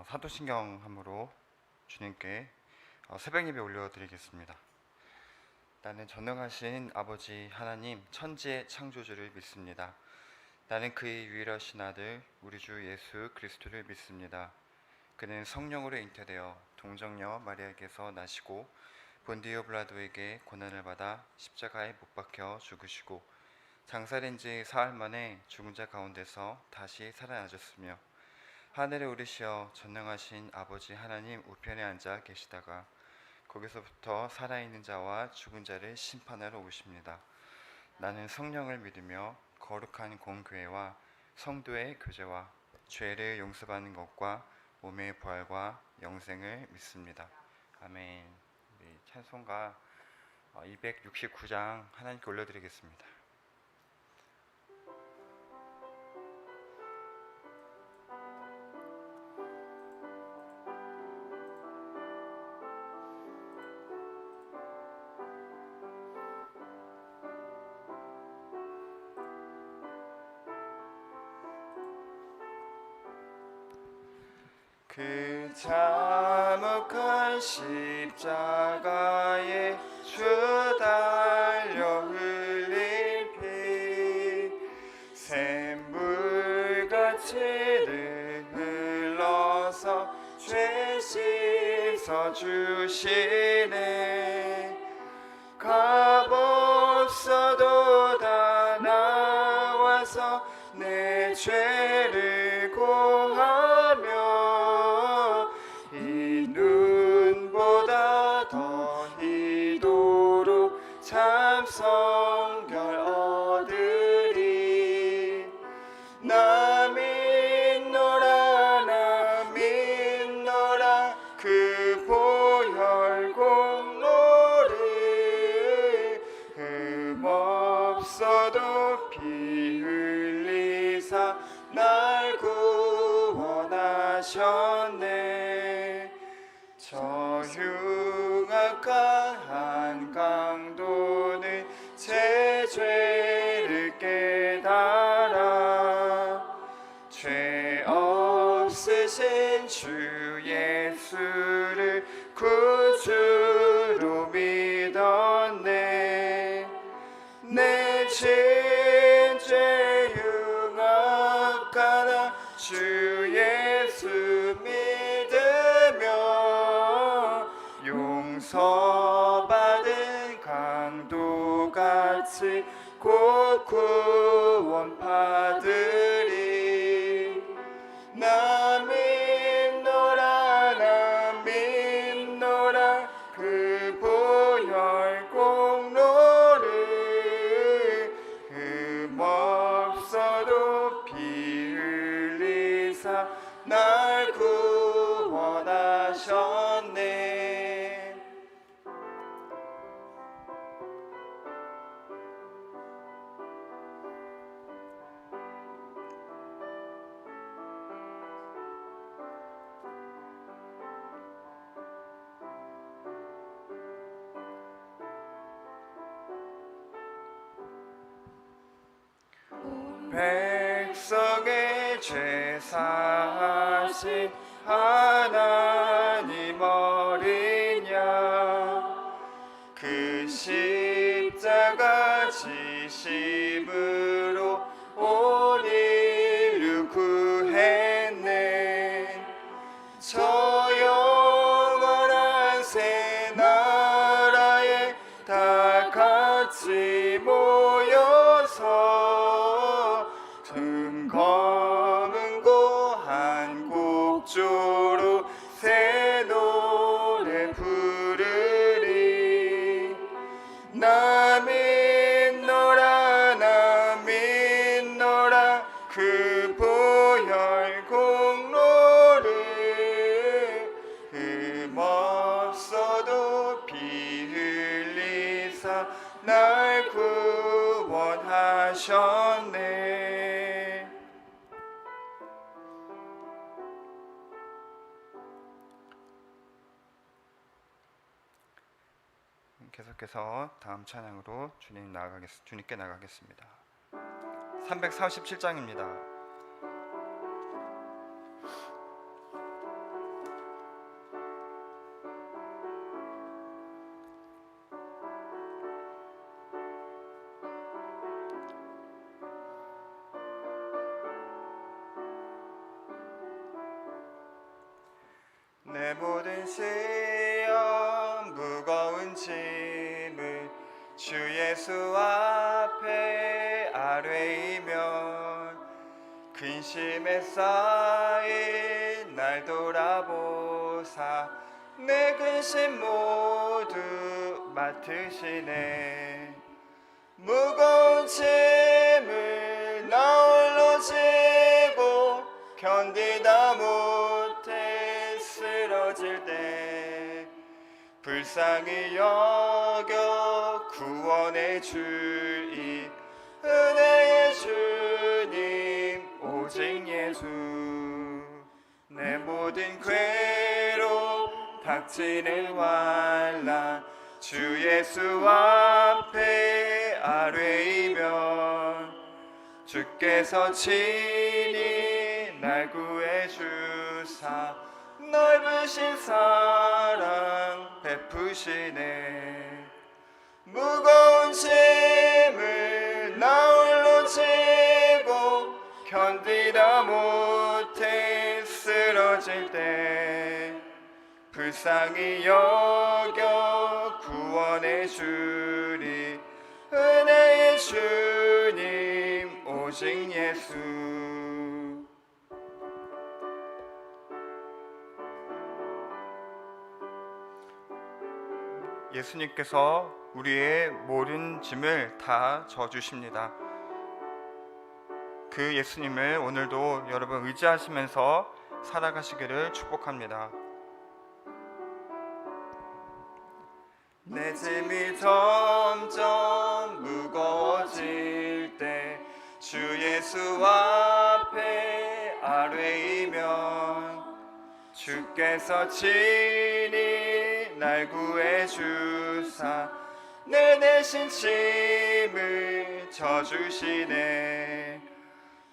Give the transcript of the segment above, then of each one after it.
사도신경함으로 주님께 새벽 예배 올려드리겠습니다. 나는 전능하신 아버지 하나님 천지의 창조주를 믿습니다. 나는 그의 유일하신 아들 우리 주 예수 그리스도를 믿습니다. 그는 성령으로 잉태되어 동정녀 마리아에게서 나시고 본디오 빌라도에게 고난을 받아 십자가에 못 박혀 죽으시고 장사된 지 사흘 만에 죽은 자 가운데서 다시 살아나셨으며 하늘에 오르시어 전능하신 아버지 하나님 우편에 앉아 계시다가 거기서부터 살아있는 자와 죽은 자를 심판하러 오십니다. 나는 성령을 믿으며 거룩한 공교회와 성도의 교제와 죄를 용서받는 것과 몸의 부활과 영생을 믿습니다. 아멘. 우리 찬송가 269장 하나님께 올려드리겠습니다. 그 참혹한 십자가에 주 달려 흘린 피 샘물같이 흘러서 죄 씻어 주시네. 값없어도 다 나와서 내 죄를 고하며 이 눈보다 더 이도록 참 성결 얻으리. 나 믿노라 그 보혈 공로를 흠없어도 피 흘리사 날 구원하셨네. 저 흉악한 강도는 제 죄를 깨달아 죄 없으신 주 예수를 구주로 믿었네. 내 진죄 흉악하나 주 예수 믿으며 용서받은 강도같이 곧 구원 받으리. 나 믿노라 그 보혈 공로를 흠없어도 피 흘리사 날 구원하셨네. 백성의 죄 사하신 하나님 어린 양 그 십자가 지심으로 온 인류 구했네. 저 영원한 새 나라에 다 같이 모여서 검은 고한 곡조로 새 노래 부르리. 나 믿노라 그 보혈 공로를 흠없어도 피 흘리사 날 구원하셨네. 계속해서 다음 찬양으로 주님께 나가겠습니다. 347장입니다. 내 모든 시험 무거운 짐을 주 예수 앞에 아뢰이면 근심에 쌓인 날 돌아보사 내 근심 모두 맡으시네. 무거운 짐을 나 홀로 지고 견디다 못해 쓰러질 때 불쌍히 여겨 구원해 줄 이 은혜의 주님 오직 예수. 내 모든 괴로움 닥치는 환난 주 예수 앞에 아뢰이면 주께서 친히 날 구해주사 넓으신 사랑 베푸시네. 무거운 짐을 나 홀로 지고 견디다 못해 쓰러질 때 불쌍히 여겨 구원해 주리 은혜의 주님 오직 예수. 예수님께서 우리의 모든 짐을 다 져주십니다. 그 예수님을 오늘도 여러분 의지하시면서 살아가시기를 축복합니다. 내 짐이 점점 무거워질 때 주 예수 앞에 아뢰이면 주께서 친히 날 구해주사 내 대신 짐을 져주시네.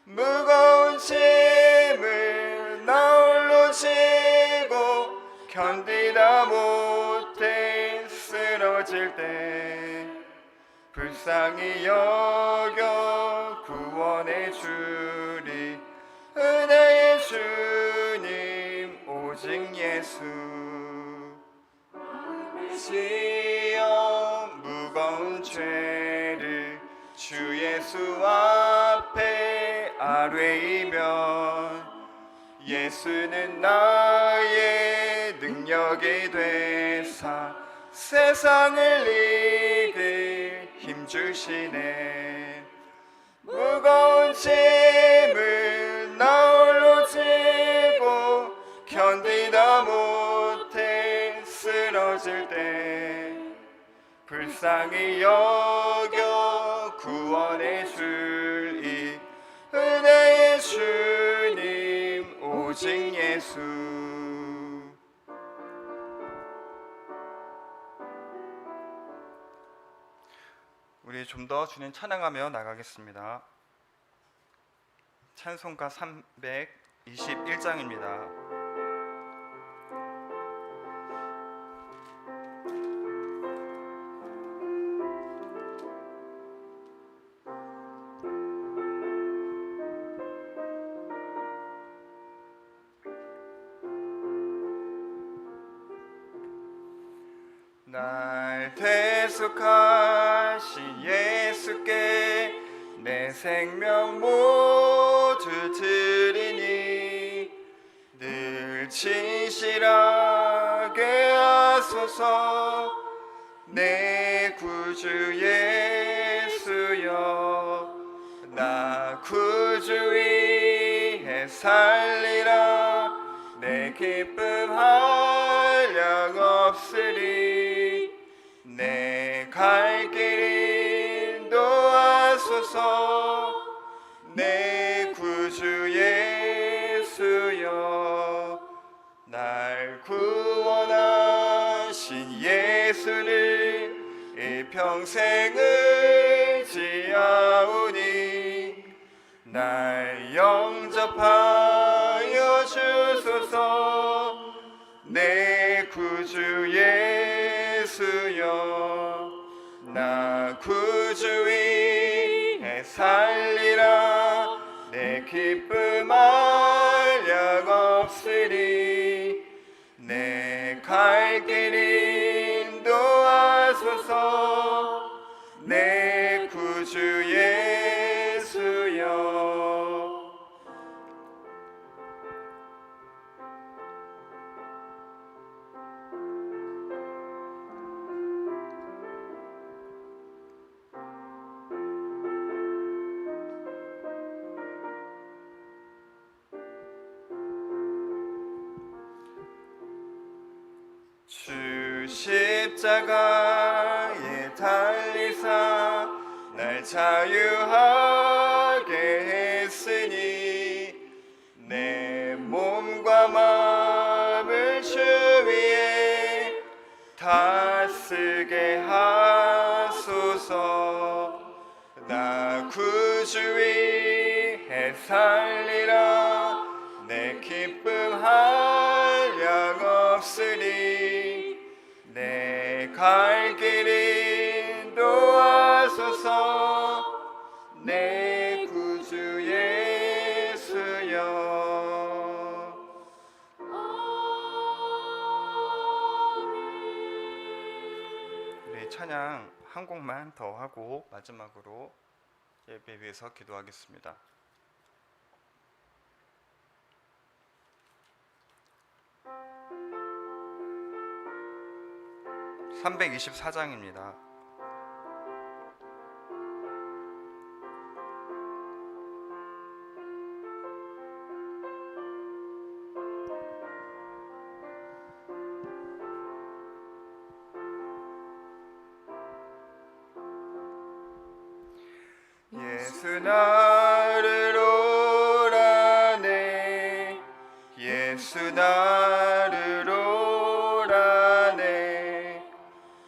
무거운 짐을 나 홀로 지고 견디다 못해 쓰러질 때 불쌍히 여겨 구원해 주리 은혜의 주님 오직 예수. 시험 무거운 죄를 주 예수 앞에 아뢰이면 예수는 나의 능력이 되사 세상을 이길 힘주시네. 무거운 짐을 나 홀로 지고 견디다 못해 쓰러질 때 불쌍히 여겨 구원해 줄 이 은혜의 주님 오직 예수. 우리 좀 더 주님 찬양하며 나가겠습니다. 찬송가 321장입니다. 날 대속하신 예수께 내 생명 모두 드리니 늘 진실하게 하소서. 내 구주 예수여 나 구주 위해 살리라. 내 기쁨 한량 없으리. 내 갈 길 인도하소서. 내 구주 예수여 날 구원하신 예수를 일평생 의지하오니 날 영접하여 주소서. 내 구주 예수여 나 구주 위해 살리라. 내 기쁨 한량 없으리. 내 갈 길 인도하소서. 내 구주 예수여. 주 십자가에 달리사 날 자유하게 했으니 내 몸과 마음을 주 위에 다 쓰게 하소서. 나 구주 위에 살리라. 내 기쁨 한량 없으리. 내 갈 길 인도하소서. 내 구주 예수여. 우리 찬양 한 곡만 더 하고 마지막으로 예배 위해서 기도하겠습니다. 324장입니다. 예수 나를 오라네. 예수 나를 오라네.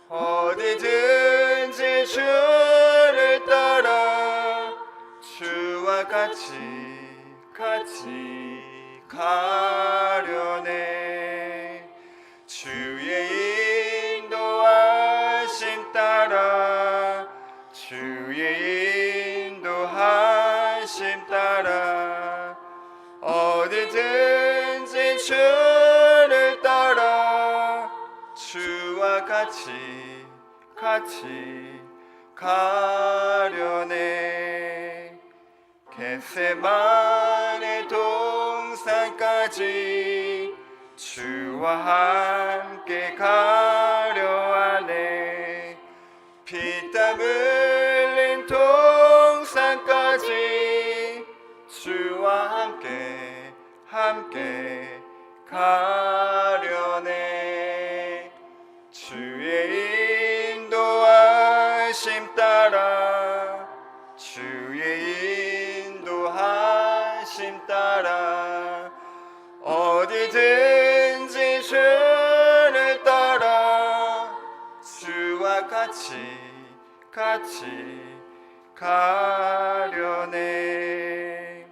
어디든지 주를 따라 주와 같이 가려네. 주의 인도하심 따라 주의 인도하심 따라 어디든지 주를 따라 주와 같이 가려네. 겟세마네 동산까지 주와 함께 가려 하네. 피땀 흘린 동산까지 주와 함께 가려네. 주의 인도하심 따라 주의 인도하심 따라 어디든지 주를 따라 주와 같이 가려네.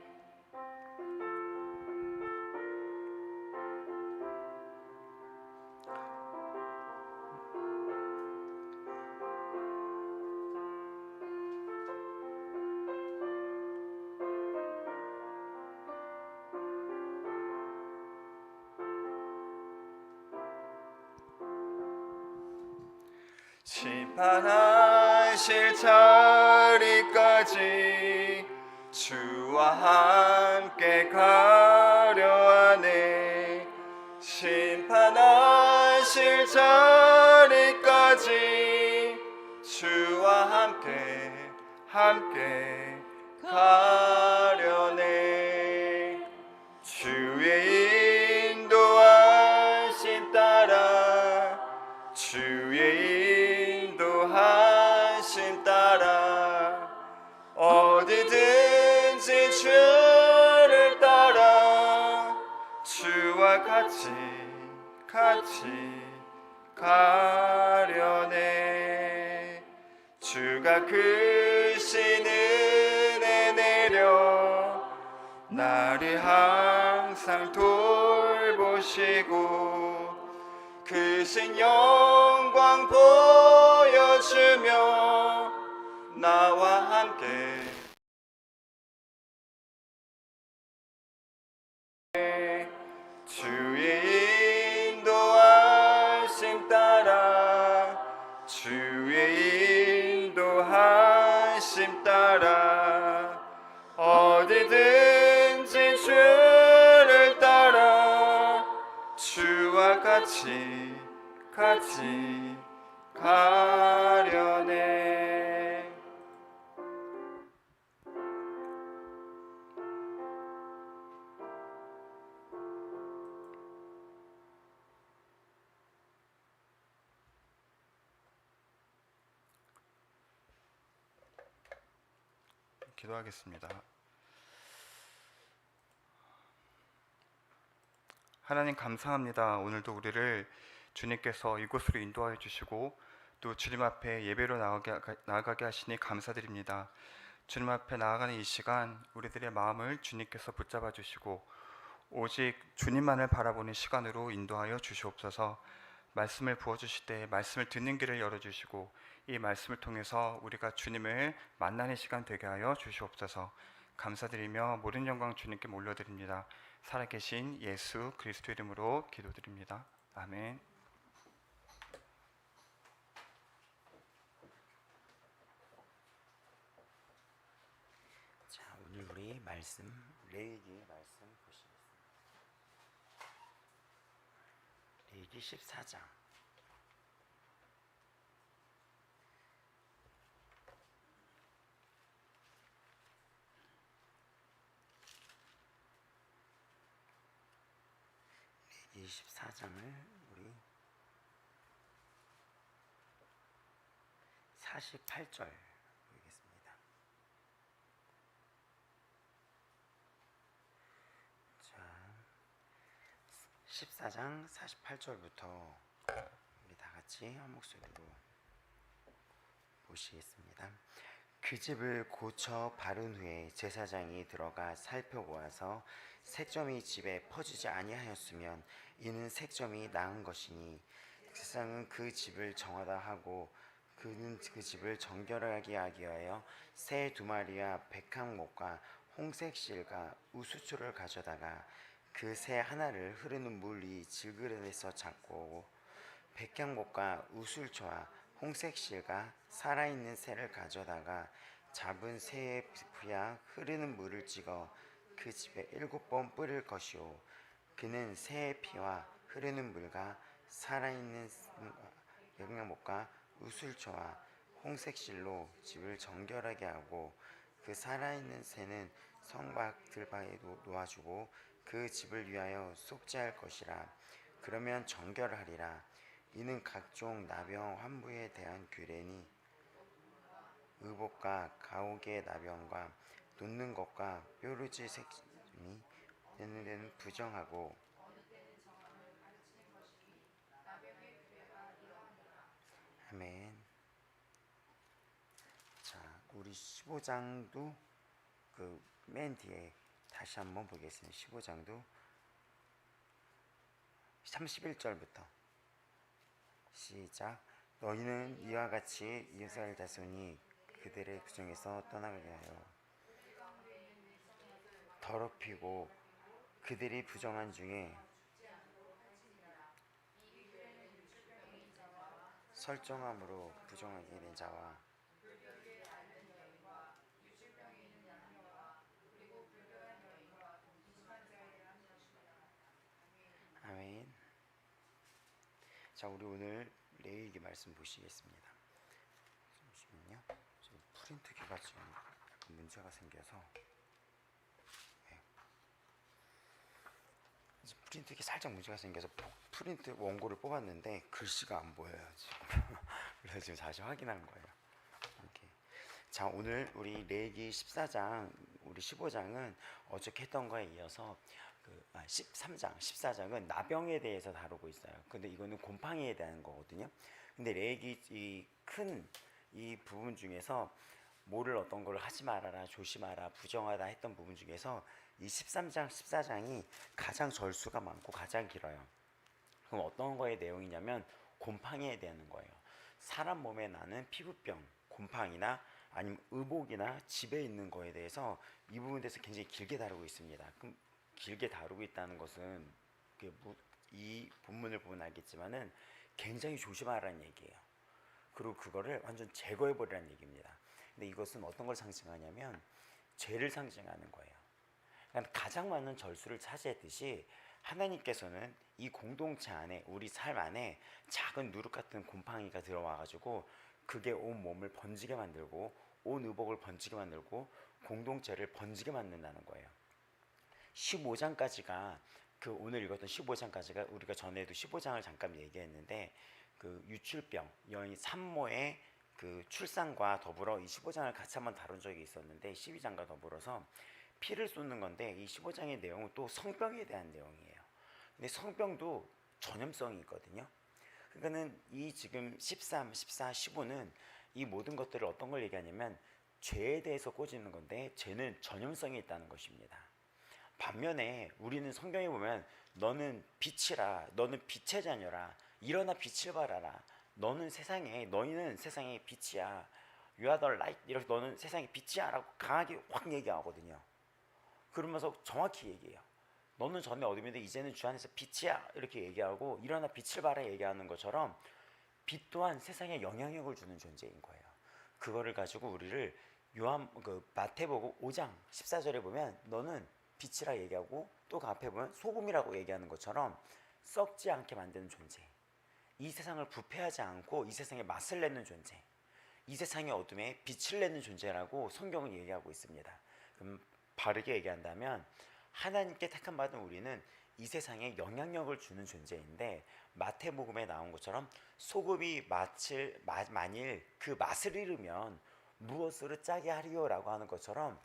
심판하실 자리까지 주와 함께 가려하네. 심판하실 자리까지 주와 함께 가려네. 주의 인도하심 따라 주의 인도하심 따라 어디든지 주를 따라 주와 같이 가려네. 주가 크신 은혜 내려 나를 항상 돌보시고 크신 영광 보여주며 나와 함께 주의 주와 같이 가려네. 기도하겠습니다. 하나님 감사합니다. 오늘도 우리를 주님께서 이곳으로 인도하여 주시고 또 주님 앞에 예배로 나아가게 하시니 감사드립니다. 주님 앞에 나아가는 이 시간 우리들의 마음을 주님께서 붙잡아 주시고 오직 주님만을 바라보는 시간으로 인도하여 주시옵소서. 말씀을 부어주실 때 말씀을 듣는 길을 열어주시고 이 말씀을 통해서 우리가 주님을 만나는 시간 되게 하여 주시옵소서. 감사드리며 모든 영광 주님께 올려드립니다. 살아계신 예수 그리스도 이름으로 기도드립니다. 아멘. 자, 오늘 우리 말씀 레위기 말씀 보시겠습니다. 레위기 14장. 레위기 14장을 우리 48절 보겠습니다. 자, 14장 48절부터 우리 다 같이 한 목소리로 보시겠습니다. 그 집을 고쳐 바른 후에 제사장이 들어가 살펴보아서 색점이 집에 퍼지지 아니하였으면 이는 색점이 나은 것이니 제사장은 그 집을 정하다 하고 그는 그 집을 정결하게 하기 위하여 새 2마리와 백항목과 홍색 실과 우수초를 가져다가 그 새 하나를 흐르는 물이 질그릇에서 잡고 오고 백향목과 우술초와 홍색 실과 살아있는 새를 가져다가 잡은 새의 피와 흐르는 물을 찍어 그 집에 7번 뿌릴 것이요 그는 새의 피와 흐르는 물과 살아있는 백향목과 우술초와 홍색 실로 집을 정결하게 하고 그 살아있는 새는 성곽 들바에 놓아주고 그 집을 위하여 속죄할 것이라. 그러면 정결하리라. 이는 각종 나병 환부에 대한 규례니 의복과 가옥의 나병과 놓는 것과 뾰루지 색임이 되는 데는 부정하고 아멘. 자, 우리 15장도 그 맨 뒤에 다시 한번 보겠습니다. 15장도 31절부터 시작. 너희는 이와 같이 이스라엘 자손이 그들의 구정에서 떠나가게 하여 더럽히고 그들이 부정한 중에 설정함으로 부정하게 된 자와 아멘. 자, 우리 오늘 레위기 말씀 보시겠습니다. 잠시만요. 지금 프린트기가 지금 약간 문제가 생겨서 프린트기 살짝 문제가 생겨서 프린트 원고를 뽑았는데 글씨가 안 보여요 지금. 그래서 지금 다시 확인한 거예요. 이렇게. 자, 오늘 우리 레위기 14장, 우리 15장은 어저께 했던 거에 이어서 13장, 14장은 나병에 대해서 다루고 있어요. 근데 이거는 곰팡이에 대한 거거든요. 근데 레위기 이 큰 이 부분 중에서 뭐를 어떤 걸 하지 말아라, 조심하라, 부정하다 했던 부분 중에서 이 13장, 14장이 가장 절수가 많고 가장 길어요. 그럼 어떤 거의 내용이냐면 곰팡이에 대한 거예요. 사람 몸에 나는 피부병, 곰팡이나 아니면 의복이나 집에 있는 거에 대해서 이 부분에 대해서 굉장히 길게 다루고 있습니다. 그럼 길게 다루고 있다는 것은 이 본문을 보면 알겠지만은 굉장히 조심하라는 얘기예요. 그리고 그거를 완전 제거해버리라는 얘기입니다. 근데 이것은 어떤 걸 상징하냐면 죄를 상징하는 거예요. 그러니까 가장 많은 절수를 차지했듯이 하나님께서는 이 공동체 안에, 우리 삶 안에 작은 누룩 같은 곰팡이가 들어와가지고 그게 온 몸을 번지게 만들고 온 의복을 번지게 만들고 공동체를 번지게 만든다는 거예요. 15장까지가 그 오늘 읽었던 15장까지가 우리가 전에도 15장을 잠깐 얘기했는데 그 유출병 여인 산모의 그 출산과 더불어 이 15장을 같이 한번 다룬 적이 있었는데 12장과 더불어서 피를 쏟는 건데 이 15장의 내용은 또 성병에 대한 내용이에요. 근데 성병도 전염성이 있거든요. 그러니까는 이 지금 13, 14, 15는 이 모든 것들을 어떤 걸 얘기하냐면 죄에 대해서 꼬집는 건데 죄는 전염성이 있다는 것입니다. 반면에 우리는 성경에 보면 너는 빛이라, 너는 빛의 자녀라, 일어나 빛을 발하라, 너희는 세상의 빛이야, you are the light, 이렇게 너는 세상의 빛이야 라고 강하게 확 얘기하거든요. 그러면서 정확히 얘기해요. 너는 전에 어둠인데 이제는 주 안에서 빛이야 이렇게 얘기하고 일어나 빛을 발하 얘기하는 것처럼 빛 또한 세상에 영향력을 주는 존재인 거예요. 그거를 가지고 우리를 마태복음 5장 14절에 보면 너는 빛이라 얘기하고 또 그 앞에 보면 소금이라고 얘기하는 것처럼 썩지 않게 만드는 존재, 이 세상을 부패하지 않고 이 세상에 맛을 내는 존재, 이 세상의 어둠에 빛을 내는 존재라고 성경은 얘기하고 있습니다. 그럼 바르게 얘기한다면 하나님께 택함 받은 우리는 이 세상에 영향력을 주는 존재인데 마태복음에 나온 것처럼 소금이 만일 그 맛을 잃으면 무엇으로 짜게 하리요라고 하는 것처럼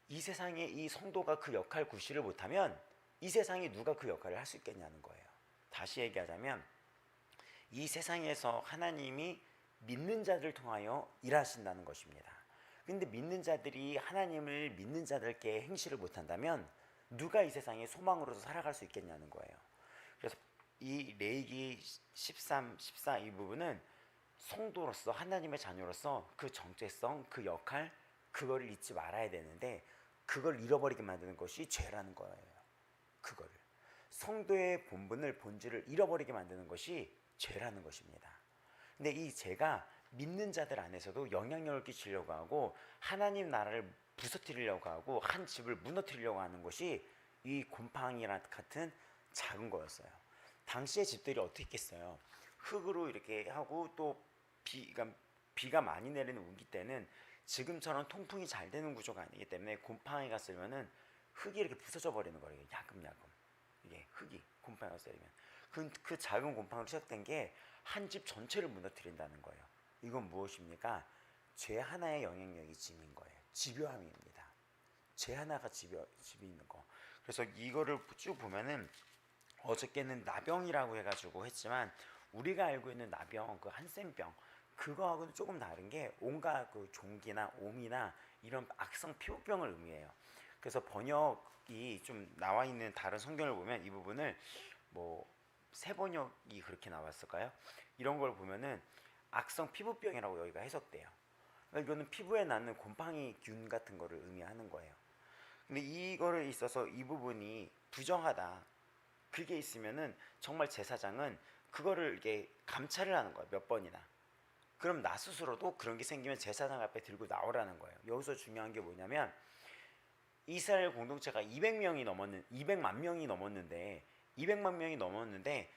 이 세상에 이 성도가 그 역할 구실을 못하면 이 세상에 누가 그 역할을 할 수 있겠냐는 거예요. 다시 얘기하자면 이 세상에서 하나님이 믿는 자들을 통하여 일하신다는 것입니다. 근데 믿는 자들이 하나님을 믿는 자들께 행실을 못한다면 누가 이 세상에 소망으로서 살아갈 수 있겠냐는 거예요. 그래서 이 레위기 13, 14 이 부분은 성도로서 하나님의 자녀로서 그 정체성, 그 역할, 그거를 잊지 말아야 되는데 그걸 잃어버리게 만드는 것이 죄라는 거예요. 그거를 성도의 본질을 잃어버리게 만드는 것이 죄라는 것입니다. 근데 이 죄가 믿는 자들 안에서도 영향력을 끼치려고 하고 하나님 나라를 부서뜨리려고 하고 한 집을 무너뜨리려고 하는 것이 이 곰팡이랑 같은 작은 거였어요. 당시의 집들이 어떻게 했겠어요? 흙으로 이렇게 하고 또 비가 많이 내리는 우기 때는 지금처럼 통풍이 잘 되는 구조가 아니기 때문에 곰팡이가 쓸면은 흙이 이렇게 부서져 버리는 거예요. 야금야금. 이게 흙이 곰팡이가 쓸면 그 작은 곰팡이로 시작된 게 한 집 전체를 무너뜨린다는 거예요. 이건 무엇입니까? 죄 하나의 영향력이 짐인 거예요. 집요함입니다. 죄 하나가 집이 있는 거. 그래서 이거를 쭉 보면은 어저께는 나병이라고 해가지고 했지만 우리가 알고 있는 나병, 그 한센병 그거하고는 조금 다른 게 온갖 그 종기나 옴이나 이런 악성 피부병을 의미해요. 그래서 번역이 좀 나와 있는 다른 성경을 보면 이 부분을 뭐 새 번역이 그렇게 나왔을까요? 이런 걸 보면은 악성 피부병이라고 여기가 해석돼요. 그러니까 이거는 피부에 나는 곰팡이균 같은 거를 의미하는 거예요. 근데 이거를 있어서 이 부분이 부정하다. 그게 있으면은 정말 제사장은 그거를 이렇게 감찰을 하는 거예요. 몇 번이나. 그럼 나 스스로도 그런 게 생기면 제사장 앞에 들고 나오라는 거예요. 여기서 중요한 게 뭐냐면 이스라엘 공동체가 200만 명이 넘었는데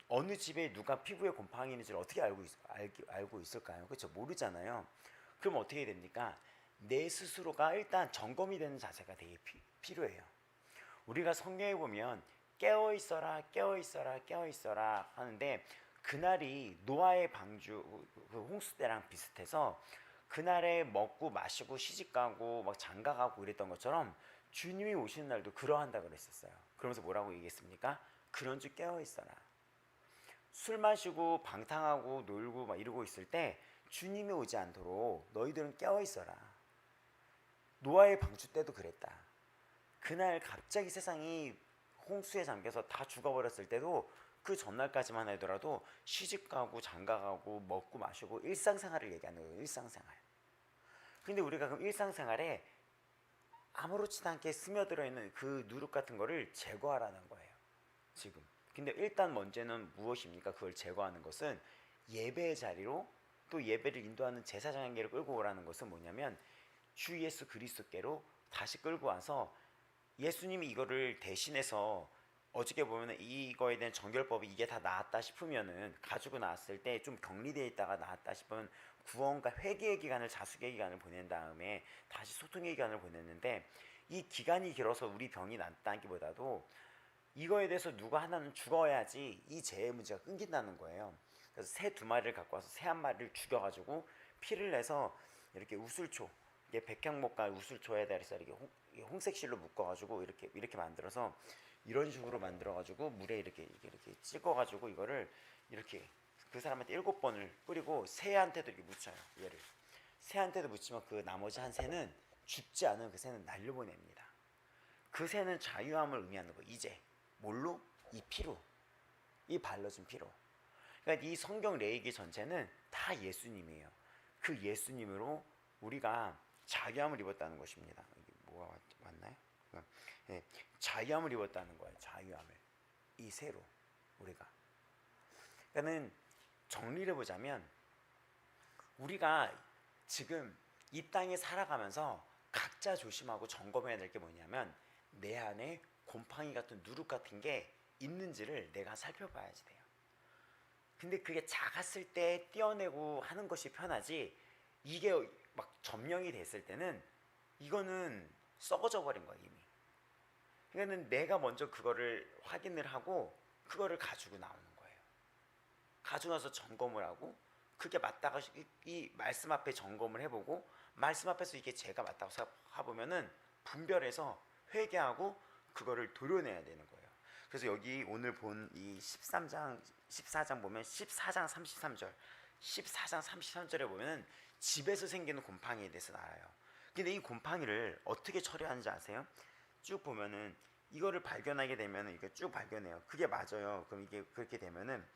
어느 집에 누가 피부에 곰팡이 있는지를 어떻게 알고 있을까요? 그렇죠? 모르잖아요. 그럼 어떻게 됩니까? 내 스스로가 일단 점검이 되는 자세가 되게 필요해요. 우리가 성경에 보면 깨어있어라 하는데 그날이 노아의 방주 그 홍수 때랑 비슷해서 그날에 먹고 마시고 시집가고 막 장가가고 이랬던 것처럼 주님이 오시는 날도 그러한다 그랬었어요. 그러면서 뭐라고 얘기했습니까? 그런 줄 깨어있어라. 술 마시고 방탕하고 놀고 막 이러고 있을 때 주님이 오지 않도록 너희들은 깨어있어라. 노아의 방주 때도 그랬다. 그날 갑자기 세상이 홍수에 잠겨서 다 죽어버렸을 때도 그 전날까지만 하더라도 시집가고 장가가고 먹고 마시고 일상생활을 얘기하는 거예요. 일상생활. 근데 우리가 그럼 일상생활에 아무렇지도 않게 스며들어 있는 그 누룩 같은 거를 제거하라는 거예요. 지금. 근데 일단 먼저는 무엇입니까? 그걸 제거하는 것은 예배의 자리로 또 예배를 인도하는 제사장에게로 끌고 오라는 것은 뭐냐면 주 예수 그리스도께로 다시 끌고 와서 예수님이 이거를 대신해서 어떻게 보면 이거에 대한 정결법이 이게 다 나았다 싶으면은 가지고 나왔을 때 좀 격리되어 있다가 나았다 싶으면 구원과 회개의 기간을 자숙의 기간을 보낸 다음에 다시 소통의 기간을 보냈는데 이 기간이 길어서 우리 병이 낫다기보다도 이거에 대해서 누가 하나는 죽어야지 이 재해 문제가 끊긴다는 거예요. 그래서 새 2마리를 갖고 와서 새 1마리를 죽여가지고 피를 내서 이렇게 우슬초, 이게 백향목과 우슬초에다 이렇게 홍색실로 묶어가지고 이렇게 만들어서 이런 식으로 만들어가지고 물에 이렇게 찍어가지고 이거를 이렇게 그 사람한테 7번을 뿌리고 새한테도 이렇게 묻혀요. 얘를 새한테도 묻히면 그 나머지 한 새는 죽지 않은 그 새는 날려보냅니다. 그 새는 자유함을 의미하는 거. 이제 뭘로? 이 피로, 이 발라진 피로. 그러니까 이 성경 레이기 전체는 다 예수님이에요. 그 예수님으로 우리가 자유함을 입었다는 것입니다. 이게 뭐가 맞나요? 네, 자유함을 입었다는 거예요. 자유함을 이 새로 우리가. 그러니까는 정리를 해보자면 우리가 지금 이 땅에 살아가면서 각자 조심하고 점검해야 될 게 뭐냐면 내 안에 곰팡이 같은 누룩 같은 게 있는지를 내가 살펴봐야지 돼요. 근데 그게 작았을 때 떼어내고 하는 것이 편하지 이게 막 점령이 됐을 때는 이거는 썩어져 버린 거야 이미. 그러니까 내가 먼저 그거를 확인을 하고 그거를 가지고 나오는 거예요. 가지고 나서 점검을 하고 그게 맞다가 이 말씀 앞에 점검을 해보고 말씀 앞에서 이게 제가 맞다고 해보면은 분별해서 회개하고 그거를 도려내야 되는 거예요. 그래서 여기 오늘 본 이 14장 보면 14장 33절 14장 33절에 보면은 집에서 생기는 곰팡이에 대해서 나와요. 근데 이 곰팡이를 어떻게 처리하는지 아세요? 쭉 보면은 이거를 발견하게 되면은 이게 쭉 발견해요. 그게 맞아요. 그럼 이게 그렇게 되면은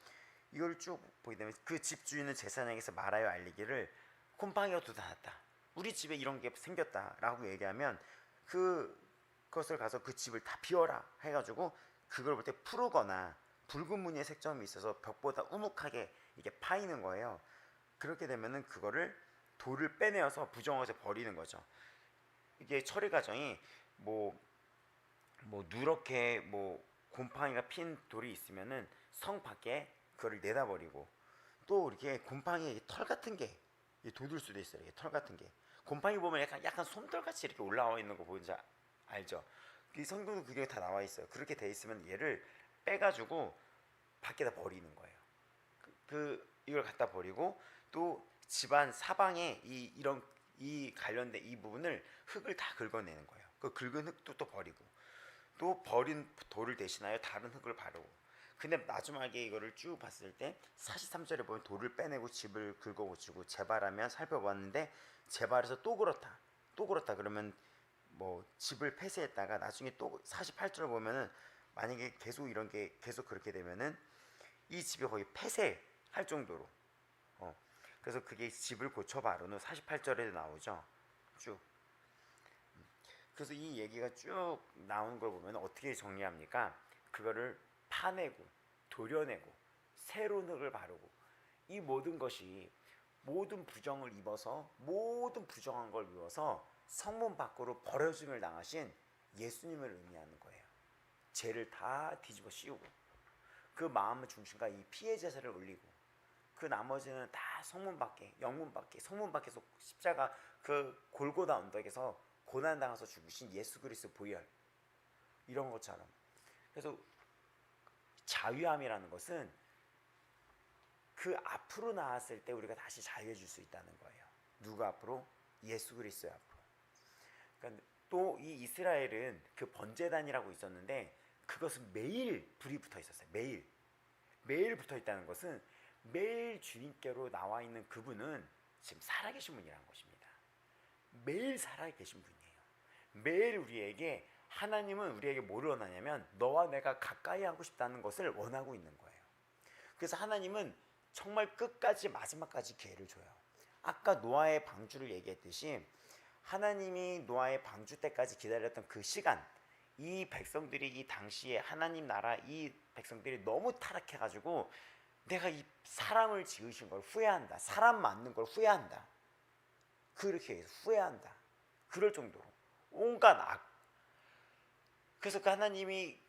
이걸 쭉 보게 되면 그 집 주인은 제사장에게서 말하여 알리기를 곰팡이가 돋아났다. 우리 집에 이런 게 생겼다라고 얘기하면 그것을 가서 그 집을 다 비워라 해가지고 그걸 볼 때 푸르거나 붉은 무늬의 색점이 있어서 벽보다 우묵하게 이게 파이는 거예요. 그렇게 되면은 그거를 돌을 빼내어서 부정원에 버리는 거죠. 이게 처리 과정이 뭐 누렇게 곰팡이가 핀 돌이 있으면은 성 밖에 그거를 내다버리고 또 이렇게 곰팡이 털 같은 게 돋을 수도 있어요. 이게 털 같은 게 곰팡이 보면 약간 솜털 같이 이렇게 올라와 있는 거 보는지 알죠? 이 성경도 그게 다 나와 있어요. 그렇게 돼 있으면 얘를 빼가지고 밖에다 버리는 거예요. 이걸 갖다 버리고 또 집안 사방에 이 관련된 이 부분을 흙을 다 긁어내는 거예요. 그 긁은 흙도 또 버리고 또 버린 돌을 대신하여 다른 흙을 바르고. 근데 마지막에 이거를 쭉 봤을 때 43절에 보면 돌을 빼내고 집을 긁어고치고 재발하면 살펴봤는데 재발해서 또 그렇다 그러면 집을 폐쇄했다가 나중에 또 48절 보면은 만약에 계속 이런 게 계속 그렇게 되면은 이 집이 거의 폐쇄할 정도로 그래서 그게 집을 고쳐바른 후 48절에도 나오죠. 쭉. 그래서 이 얘기가 쭉 나오는 걸 보면 어떻게 정리합니까? 그거를 파내고 도려내고 새로운 흙을 바르고 이 모든 것이 모든 부정을 입어서 모든 부정한 걸 입어서 성문 밖으로 버려짐을 당하신 예수님을 의미하는 거예요. 죄를 다 뒤집어 씌우고 그 마음의 중심과 이 피해 제사를 올리고 그 나머지는 다 성문 밖에 영문 밖에 성문 밖에서 십자가 그 골고다 언덕에서 고난당해서 죽으신 예수 그리스도 보혈 이런 것처럼. 그래서 자유함이라는 것은 그 앞으로 나왔을 때 우리가 다시 자유해질 수 있다는 거예요. 누구 앞으로? 예수 그리스도 앞으로. 그러니까 또 이 이스라엘은 그 번제단이라고 있었는데 그것은 매일 불이 붙어 있었어요. 매일 붙어 있다는 것은 매일 주님께로 나와 있는 그분은 지금 살아계신 분이라는 것입니다. 매일 살아계신 분이에요. 매일 우리에게 하나님은 우리에게 뭐를 원하냐면 너와 내가 가까이 하고 싶다는 것을 원하고 있는 거예요. 그래서 하나님은 정말 끝까지 마지막까지 기회를 줘요. 아까 노아의 방주를 얘기했듯이 하나님이 노아의 방주 때까지 기다렸던 그 시간, 이 백성들이 이 당시에 하나님 나라 이 백성들이 너무 타락해가지고 내가 이 사람을 지으신 걸 후회한다. 사람 만든 걸 후회한다. 그렇게 해서 후회한다. 그럴 정도로 온갖 악. 그래서 그 하나님이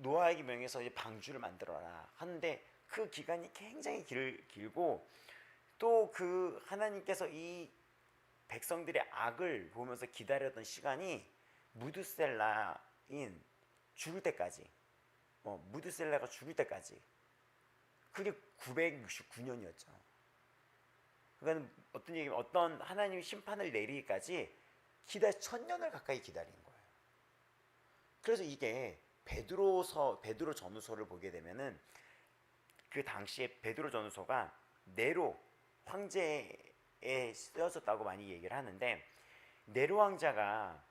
노아에게 명해서 이제 방주를 만들어라 하는데 그 기간이 굉장히 길고 또 그 하나님께서 이 백성들의 악을 보면서 기다렸던 시간이 무드셀라인 죽을 때까지, 무드셀라가 죽을 때까지, 그게 969년이었죠. 그러니까 어떤 얘기면 어떤 하나님이 심판을 내리기까지 1000년을 가까이 기다린 거예요. 그래서 이게 베드로 전후서를 보게 되면은 그 당시에 베드로 전후서가 네로 황제에 쓰여졌다고 많이 얘기를 하는데, 네로 왕자가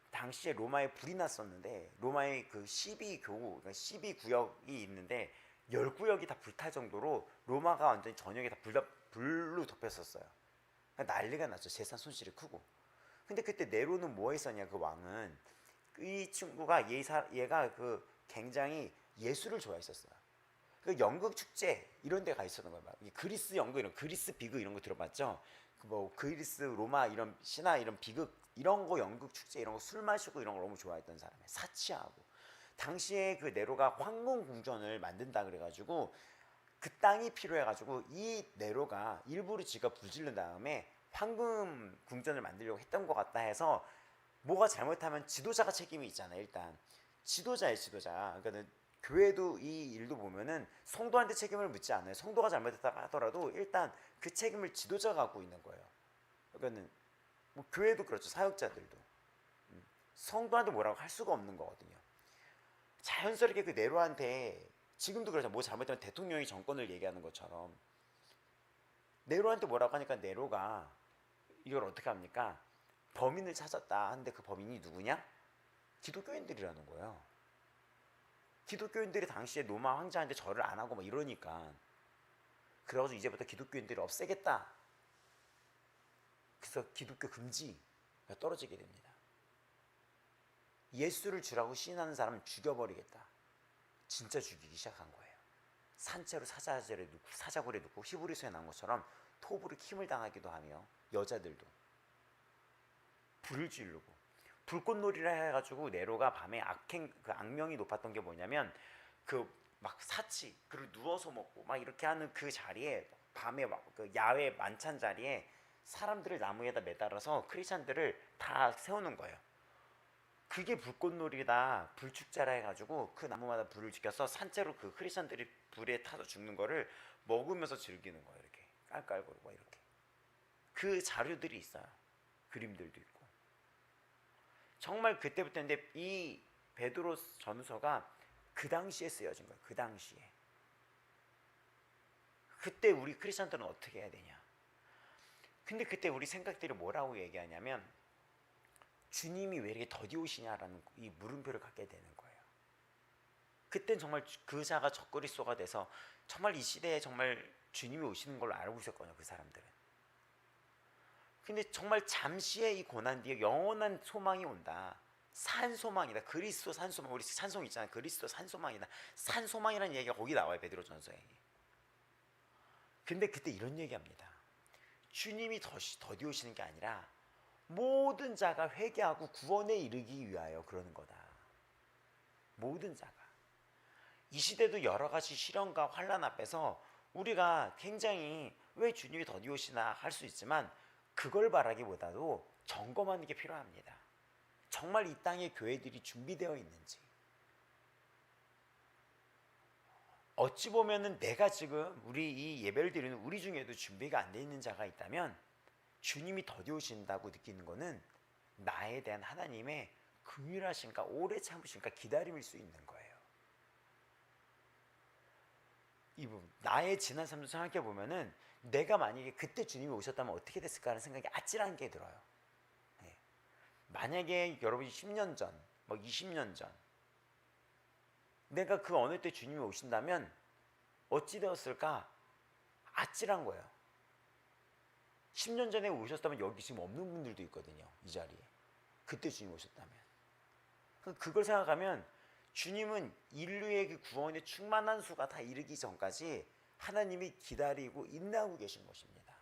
당시에 로마에 불이 났었는데 로마의 그 12교구, 그러니까 12구역이 있는데 10구역이 다 불탈 정도로 로마가 완전히 전역에 다 불로 덮였었어요. 그러니까 난리가 났죠. 재산 손실이 크고. 근데 그때 네로는 뭐 했었냐, 그 왕은 이 친구가 얘가 그 굉장히 예술을 좋아했었어요. 그 연극 축제 이런 데 가 있었던 거예요. 막 그리스 연극, 이런 그리스 비극 이런 거 들어봤죠? 뭐 그리스 로마 이런 신화 이런 비극 이런 거, 연극 축제 이런 거, 술 마시고 이런 걸 너무 좋아했던 사람이에요. 사치하고. 당시에 그 네로가 황금 궁전을 만든다 그래가지고 그 땅이 필요해가지고 이 네로가 일부러 지가 부질른 다음에 황금 궁전을 만들려고 했던 것 같다 해서, 뭐가 잘못하면 지도자가 책임이 있잖아요. 일단 지도자예요, 지도자. 그러니까 교회도 이 일도 보면은 성도한테 책임을 묻지 않아요. 성도가 잘못했다 하더라도 일단 그 책임을 지도자가 갖고 있는 거예요. 그러니까는 뭐 교회도 그렇죠. 사역자들도 성도한테 뭐라고 할 수가 없는 거거든요. 자연스럽게 그 네로한테, 지금도 그렇죠. 뭐 잘못하면 대통령이 정권을 얘기하는 것처럼 네로한테 뭐라고 하니까 네로가 이걸 어떻게 합니까? 범인을 찾았다 하는데 그 범인이 누구냐? 기독교인들이라는 거예요. 기독교인들이 당시에 로마 황제한테 절을 안 하고 막 이러니까, 그래가지고 이제부터 기독교인들을 없애겠다. 그래서 기독교 금지가 떨어지게 됩니다. 예수를 주라고 시인하는 사람은 죽여버리겠다. 진짜 죽이기 시작한 거예요. 산채로 사자굴에 넣고 히브리서에 나온 것처럼 톱으로 힘을 당하기도 하며, 여자들도 불을 지르고 불꽃놀이를 해가지고 네로가 밤에 그 악명이 높았던 게 뭐냐면, 그 막 사치, 그리고 누워서 먹고 막 이렇게 하는 그 자리에, 밤에 막 그 야외 만찬 자리에 사람들을 나무에다 매달아서 크리스찬들을 다 세우는 거예요. 그게 불꽃놀이다, 불축제라 해가지고 그 나무마다 불을 지켜서 산채로 그 크리스찬들이 불에 타서 죽는 거를 먹으면서 즐기는 거예요. 이렇게 깔깔거리고 막 이렇게. 그 자료들이 있어요. 그림들도 있고. 정말 그때부터인데 이 베드로 전후서가 그 당시에 쓰여진 거예요. 그 당시에. 그때 우리 크리스천들은 어떻게 해야 되냐? 근데 그때 우리 생각들이 뭐라고 얘기하냐면, 주님이 왜 이렇게 더디 오시냐라는 이 물음표를 갖게 되는 거예요. 그땐 정말 그 자가 적그리스도가 돼서 정말 이 시대에 정말 주님이 오시는 걸로 알고 있었거든요. 그 사람들은. 근데 정말 잠시의 이 고난 뒤에 영원한 소망이 온다. 산소망이다. 그리스도 산소망. 우리 찬송 있잖아요. 그리스도 산소망이다. 산소망이라는 얘기가 거기 나와요. 베드로전서에. 근데 그때 이런 얘기합니다. 주님이 더디 오시는 게 아니라 모든 자가 회개하고 구원에 이르기 위하여 그러는 거다. 모든 자가. 이 시대도 여러 가지 시련과 환난 앞에서 우리가 굉장히 왜 주님이 더디 오시나 할 수 있지만, 그걸 바라기보다도 점검하는 게 필요합니다. 정말 이 땅의 교회들이 준비되어 있는지. 어찌 보면은 내가 지금 우리 이 예배를 드리는 우리 중에도 준비가 안 돼 있는 자가 있다면, 주님이 더디 오신다고 느끼는 거는 나에 대한 하나님의 긍휼하심과 오래 참으심과 기다림일 수 있는 거예요. 이 부분, 나의 지난 삶도 생각해 보면은 내가 만약에 그때 주님이 오셨다면 어떻게 됐을까 하는 생각이 아찔한 게 들어요. 네. 만약에 여러분이 10년 전, 뭐 20년 전, 내가 그 어느 때 주님이 오신다면 어찌 되었을까? 아찔한 거예요. 10년 전에 오셨다면 여기 지금 없는 분들도 있거든요. 이 자리에. 그때 주님 오셨다면. 그걸 생각하면 주님은 인류의 그 구원의 충만한 수가 다 이르기 전까지 하나님이 기다리고 인내하고 계신 것입니다.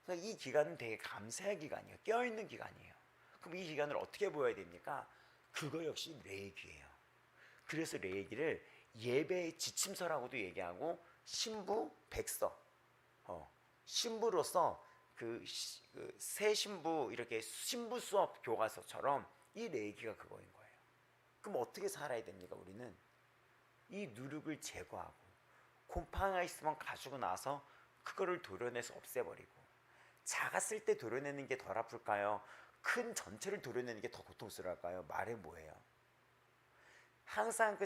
그래서 이 기간은 되게 감사의 기간이에요. 깨어있는 기간이에요. 그럼 이 기간을 어떻게 보여야 됩니까? 그거 역시 뇌의 귀예요. 그래서 레위기를 예배의 지침서라고도 얘기하고 신부 백서, 신부로서 새 신부 이렇게 신부 수업 교과서처럼 이 레위기가 그거인 거예요. 그럼 어떻게 살아야 됩니까? 우리는 이 누룩을 제거하고 곰팡이가 있으면 가지고 나서 그거를 도려내서 없애버리고, 작았을 때 도려내는 게 덜 아플까요? 큰 전체를 도려내는 게 더 고통스러울까요? 말해 뭐예요? 항상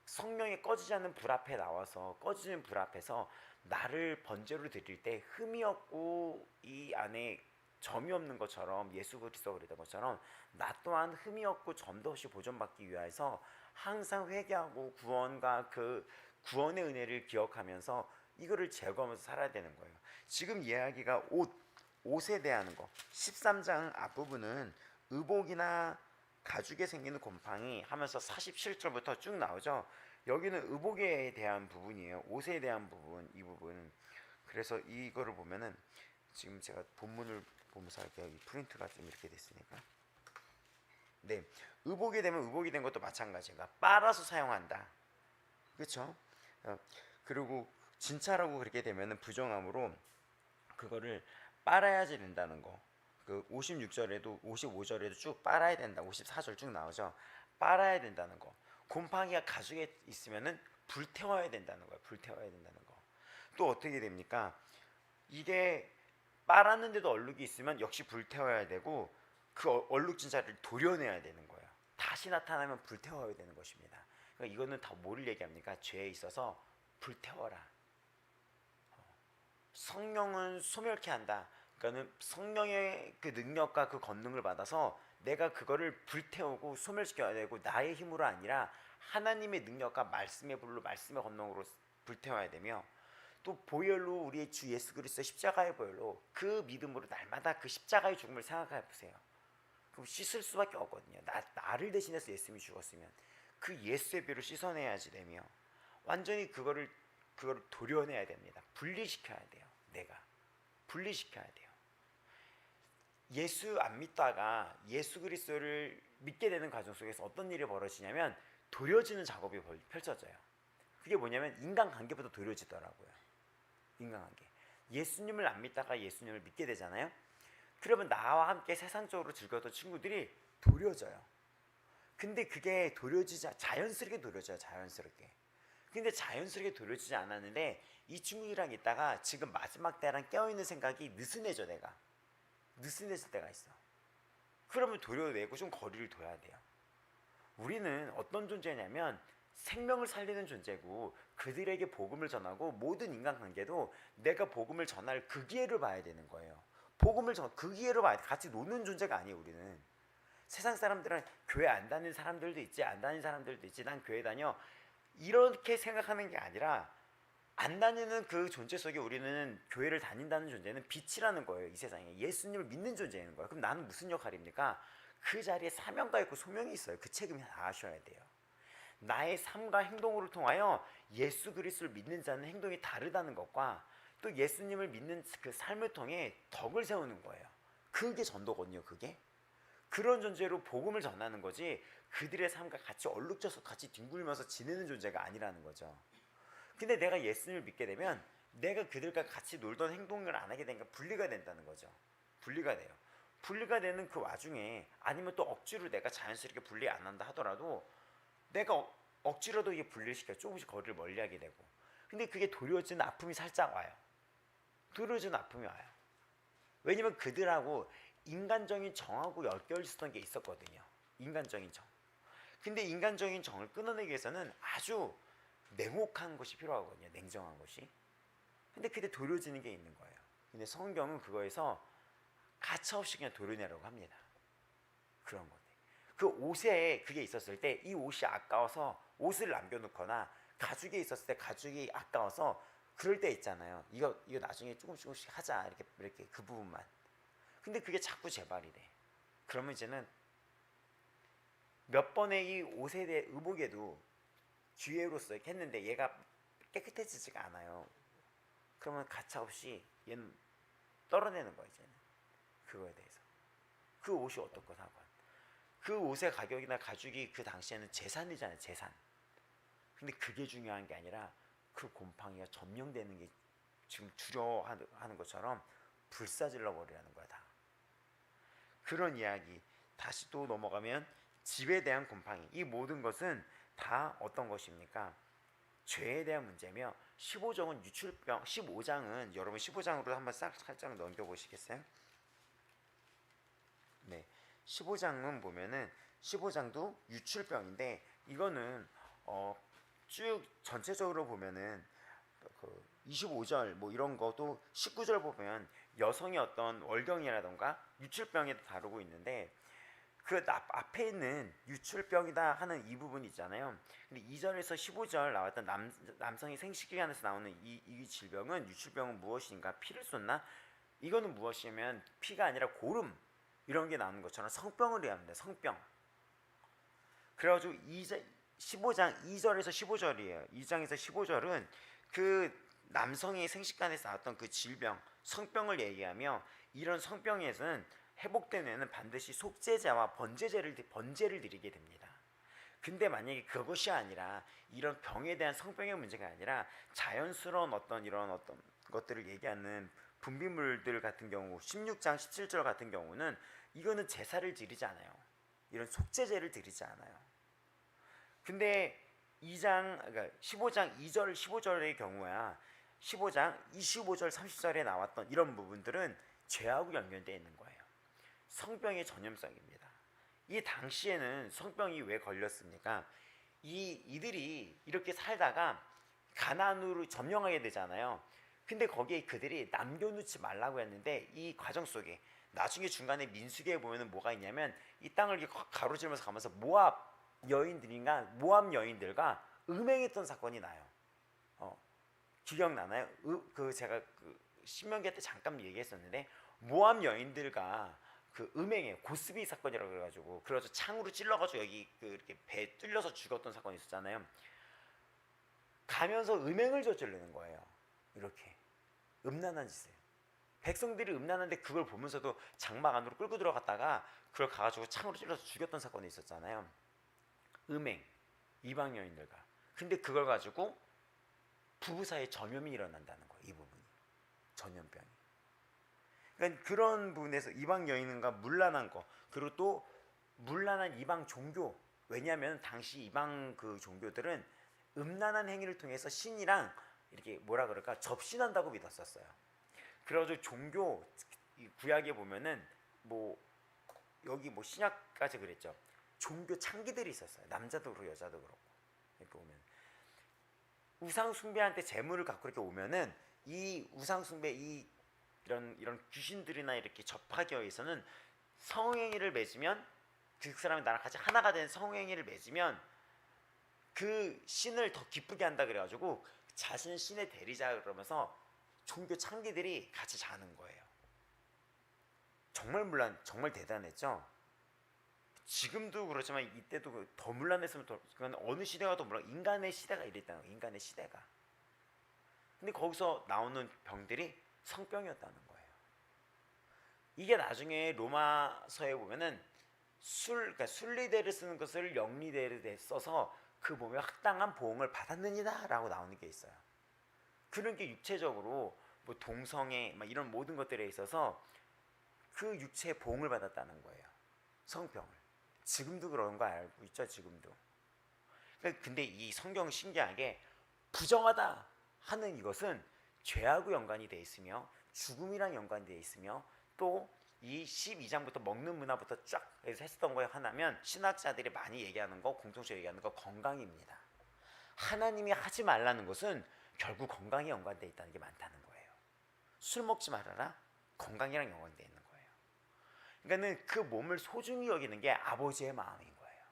성령이 꺼지지 않는 불 앞에 나와서 꺼지는 불 앞에서 나를 번제로 드릴 때 흠이 없고 이 안에 점이 없는 것처럼, 예수 그리스도가 그랬던 것처럼 나 또한 흠이 없고 점도 없이 보존받기 위해서 항상 회개하고 구원과 그 구원의 은혜를 기억하면서 이거를 제거하면서 살아야 되는 거예요. 지금 이야기가 옷에 대한 거, 13장 앞부분은 의복이나 가죽에 생기는 곰팡이 하면서 47절부터 쭉 나오죠. 여기는 의복에 대한 부분이에요. 옷에 대한 부분, 이 부분. 그래서 이거를 보면은 지금 제가 본문을 보면서 할게요. 이 프린트가 좀 이렇게 됐으니까. 네, 의복이 되면 의복이 된 것도 마찬가지가 빨아서 사용한다. 그렇죠? 그리고 진찰하고 그렇게 되면은 부정함으로 그거를 빨아야지 된다는 거. 그 56절에도 55절에도 쭉 빨아야 된다. 54절 쭉 나오죠. 빨아야 된다는 거. 곰팡이가 가죽에 있으면은 불태워야 된다는 거예요. 불태워야 된다는 거. 또 어떻게 됩니까? 이게 빨았는데도 얼룩이 있으면 역시 불태워야 되고, 그 얼룩 진짜를 도려내야 되는 거예요. 다시 나타나면 불태워야 되는 것입니다. 그러니까 이거는 다 뭐를 얘기합니까? 죄에 있어서 불태워라. 성령은 소멸케 한다. 그러니까는 성령의 그 능력과 그 권능을 받아서 내가 그거를 불태우고 소멸시켜야 되고, 나의 힘으로 아니라 하나님의 능력과 말씀의 불로, 말씀의 권능으로 불태워야 되며, 또 보혈로, 우리의 주 예수 그리스도 십자가의 보혈로 그 믿음으로 날마다 그 십자가의 죽음을 생각해 보세요. 그럼 씻을 수밖에 없거든요. 나를 대신해서 예수님이 죽었으면 그 예수의 피로 씻어내야지 되며, 완전히 그거를 도려내야 됩니다. 분리시켜야 돼요. 내가 분리시켜야 돼요. 예수 안 믿다가 예수 그리스도를 믿게 되는 과정 속에서 어떤 일이 벌어지냐면 도려지는 작업이 펼쳐져요. 그게 뭐냐면 인간관계부터 도려지더라고요. 인간관계. 예수님을 안 믿다가 예수님을 믿게 되잖아요. 그러면 나와 함께 세상적으로 즐겼던 친구들이 도려져요. 근데 그게 자연스럽게 도려져요. 자연스럽게. 근데 자연스럽게 도려지지 않았는데 이 친구들이랑 있다가 지금 마지막 때랑 깨어있는 생각이 느슨해져. 내가 느슨해질 때가 있어. 그러면 도려내고 좀 거리를 둬야 돼요. 우리는 어떤 존재냐면 생명을 살리는 존재고, 그들에게 복음을 전하고 모든 인간관계도 내가 복음을 전할 그 기회를 봐야 되는 거예요. 그 기회를 봐야 돼. 같이 노는 존재가 아니에요. 우리는 세상 사람들은 교회 안 다니는 사람들도 있지, 안 다니는 사람들도 있지, 난 교회 다녀, 이렇게 생각하는 게 아니라, 안 다니는 그 존재 속에 우리는 교회를 다닌다는 존재는 빛이라는 거예요. 이 세상에 예수님을 믿는 존재인 거예요. 그럼 나는 무슨 역할입니까? 그 자리에 사명가 있고 소명이 있어요. 그 책임을 다 아셔야 돼요. 나의 삶과 행동으로 통하여 예수 그리스도를 믿는 자는 행동이 다르다는 것과, 또 예수님을 믿는 그 삶을 통해 덕을 세우는 거예요. 그게 전도거든요. 그게 그런 존재로 복음을 전하는 거지, 그들의 삶과 같이 얼룩져서 같이 뒹굴면서 지내는 존재가 아니라는 거죠. 근데 내가 예수님을 믿게 되면 내가 그들과 같이 놀던 행동을 안 하게 되니까 분리가 된다는 거죠. 분리가 돼요. 분리가 되는 그 와중에, 아니면 또 억지로 내가 자연스럽게 분리 안 한다 하더라도 내가 억지로도 이게 분리를 시켜 조금씩 거리를 멀리하게 되고, 근데 그게 도려지는 아픔이 살짝 와요. 도려지는 아픔이 와요. 왜냐면 그들하고 인간적인 정하고 엮여있었던 게 있었거든요. 인간적인 정. 근데 인간적인 정을 끊어내기 위해서는 아주 냉혹한 것이 필요하거든요. 냉정한 것이. 근데 그때 도려지는 게 있는 거예요. 근데 성경은 그거에서 가차없이 그냥 도려내라고 합니다. 그런 건데, 그 옷에 그게 있었을 때 이 옷이 아까워서 옷을 남겨놓거나, 가죽에 있었을 때 가죽이 아까워서 그럴 때 있잖아요. 이거 나중에 조금씩 하자, 이렇게 그 부분만. 근데 그게 자꾸 재발이 돼. 그러면 이제는 몇 번의 이 옷에 대해 의복에도 기회로서 이렇게 했는데 얘가 깨끗해지지가 않아요. 그러면 가차없이 얘는 떨어내는 거예요. 이제는 그거에 대해서. 그 옷이 어떻건 하건. 그 옷의 가격이나 가죽이 그 당시에는 재산이잖아요. 재산. 근데 그게 중요한 게 아니라 그 곰팡이가 점령되는 게 지금 두려워하는 것처럼 불사질러 버리라는 거야 다. 그런 이야기. 다시 또 넘어가면 집에 대한 곰팡이. 이 모든 것은 다 어떤 것입니까? 죄에 대한 문제며 15장은 유출병, 15장은 여러분 15장으로 한번 살짝 넘겨보시겠어요? 네, 15장은 보면은 15장도 유출병인데 이거는 쭉 전체적으로 보면은 그 25절 뭐 이런 것도 19절 보면 여성의 어떤 월경이라던가 유출병에 다루고 있는데 그 앞에 있는 유출병이다 하는 이 부분 있잖아요. 근데 2절에서 15절 나왔던 남성의 생식기관에서 나오는 이 질병은 유출병은 무엇인가? 피를 쏟나? 이거는 무엇이냐면 피가 아니라 고름 이런 게 나오는 것처럼 성병을 의합니다. 성병. 그래가지고 15장 2절에서 15절이에요. 2장에서 15절은 그 남성의 생식관에서 나왔던 그 질병, 성병을 얘기하며 이런 성병에서는 회복된 후에는 반드시 속죄제와 번제를 드리게 됩니다. 근데 만약에 그것이 아니라 이런 병에 대한 성병의 문제가 아니라 자연스러운 이런 어떤 것들을 얘기하는 분비물들 같은 경우 16장 17절 같은 경우는 이거는 제사를 드리지 않아요. 이런 속죄제를 드리지 않아요. 근데 15장 2절 15절의 경우야 15장 25절 30절에 나왔던 이런 부분들은 죄하고 연결되어 있는 거예요. 성병의 전염성입니다. 이 당시에는 성병이 왜 걸렸습니까? 이들이 이렇게 살다가 가나안으로 점령하게 되잖아요. 근데 거기에 그들이 남겨놓지 말라고 했는데 이 과정 속에 나중에 중간에 민수기에 보면은 뭐가 있냐면 이 땅을 이렇게 가로지르면서 가면서 모압 여인들과 음행했던 사건이 나요. 기억나나요? 제가 신명기 때 잠깐 얘기했었는데 모압 여인들과 그 음행에 고스비 사건이라고 그래가지고 창으로 찔러가지고 여기 이렇게 배 뚫려서 죽었던 사건이 있었잖아요. 가면서 음행을 저지르는 거예요. 이렇게 음란한 짓을. 백성들이 음란한데 그걸 보면서도 장막 안으로 끌고 들어갔다가 그걸 가가지고 창으로 찔러서 죽였던 사건이 있었잖아요. 음행, 이방 여인들과. 근데 그걸 가지고 부부 사이에 전염이 일어난다는 거예요. 이 부분이 전염병이. 그러니까 그런 부분에서 이방 여인과 문란한 거, 그리고 또 문란한 이방 종교. 왜냐하면 당시 이방 그 종교들은 음란한 행위를 통해서 신이랑 이렇게 접신한다고 믿었었어요. 그래가지고 종교 구약에 보면은 여기 신약까지 그랬죠. 종교 창기들이 있었어요. 남자도 그렇고 여자도 그렇고. 이렇게 보면 우상 숭배한테 재물을 갖고 이렇게 오면은 이 우상 숭배 이런 귀신들이나 이렇게 접하기 위해서는 성행위를 맺으면 그 사람이 나랑 같이 하나가 된 성행위를 맺으면 그 신을 더 기쁘게 한다 그래가지고 자신 신의 대리자 그러면서 종교 창기들이 같이 자는 거예요. 정말 대단했죠. 지금도 그렇지만 이때도 더 문란했으면 그건 어느 시대가 더 문란, 인간의 시대가 이랬다는 거예요. 인간의 시대가. 근데 거기서 나오는 병들이 성병이었다는 거예요. 이게 나중에 로마서에 보면은 그러니까 순리대를 쓰는 것을 영리대를 써서 그 몸에 합당한 보응을 받았느니다라고 나오는 게 있어요. 그런 게 육체적으로 동성애 이런 모든 것들에 있어서 그 육체의 보응을 받았다는 거예요. 성병을. 지금도 그런 거 알고 있죠. 지금도. 근데 이 성경은 신기하게 부정하다 하는 이것은 죄하고 연관이 되어 있으며 죽음이랑 연관이 되어 있으며 또 이 12장부터 먹는 문화부터 쫙 해서 했었던 거에 하나면 신학자들이 많이 얘기하는 거, 공통적으로 얘기하는 거 건강입니다. 하나님이 하지 말라는 것은 결국 건강에 연관되어 있다는 게 많다는 거예요. 술 먹지 말아라. 건강이랑 연관되어 있는 거예요. 그러니까는 그 몸을 소중히 여기는 게 아버지의 마음인 거예요.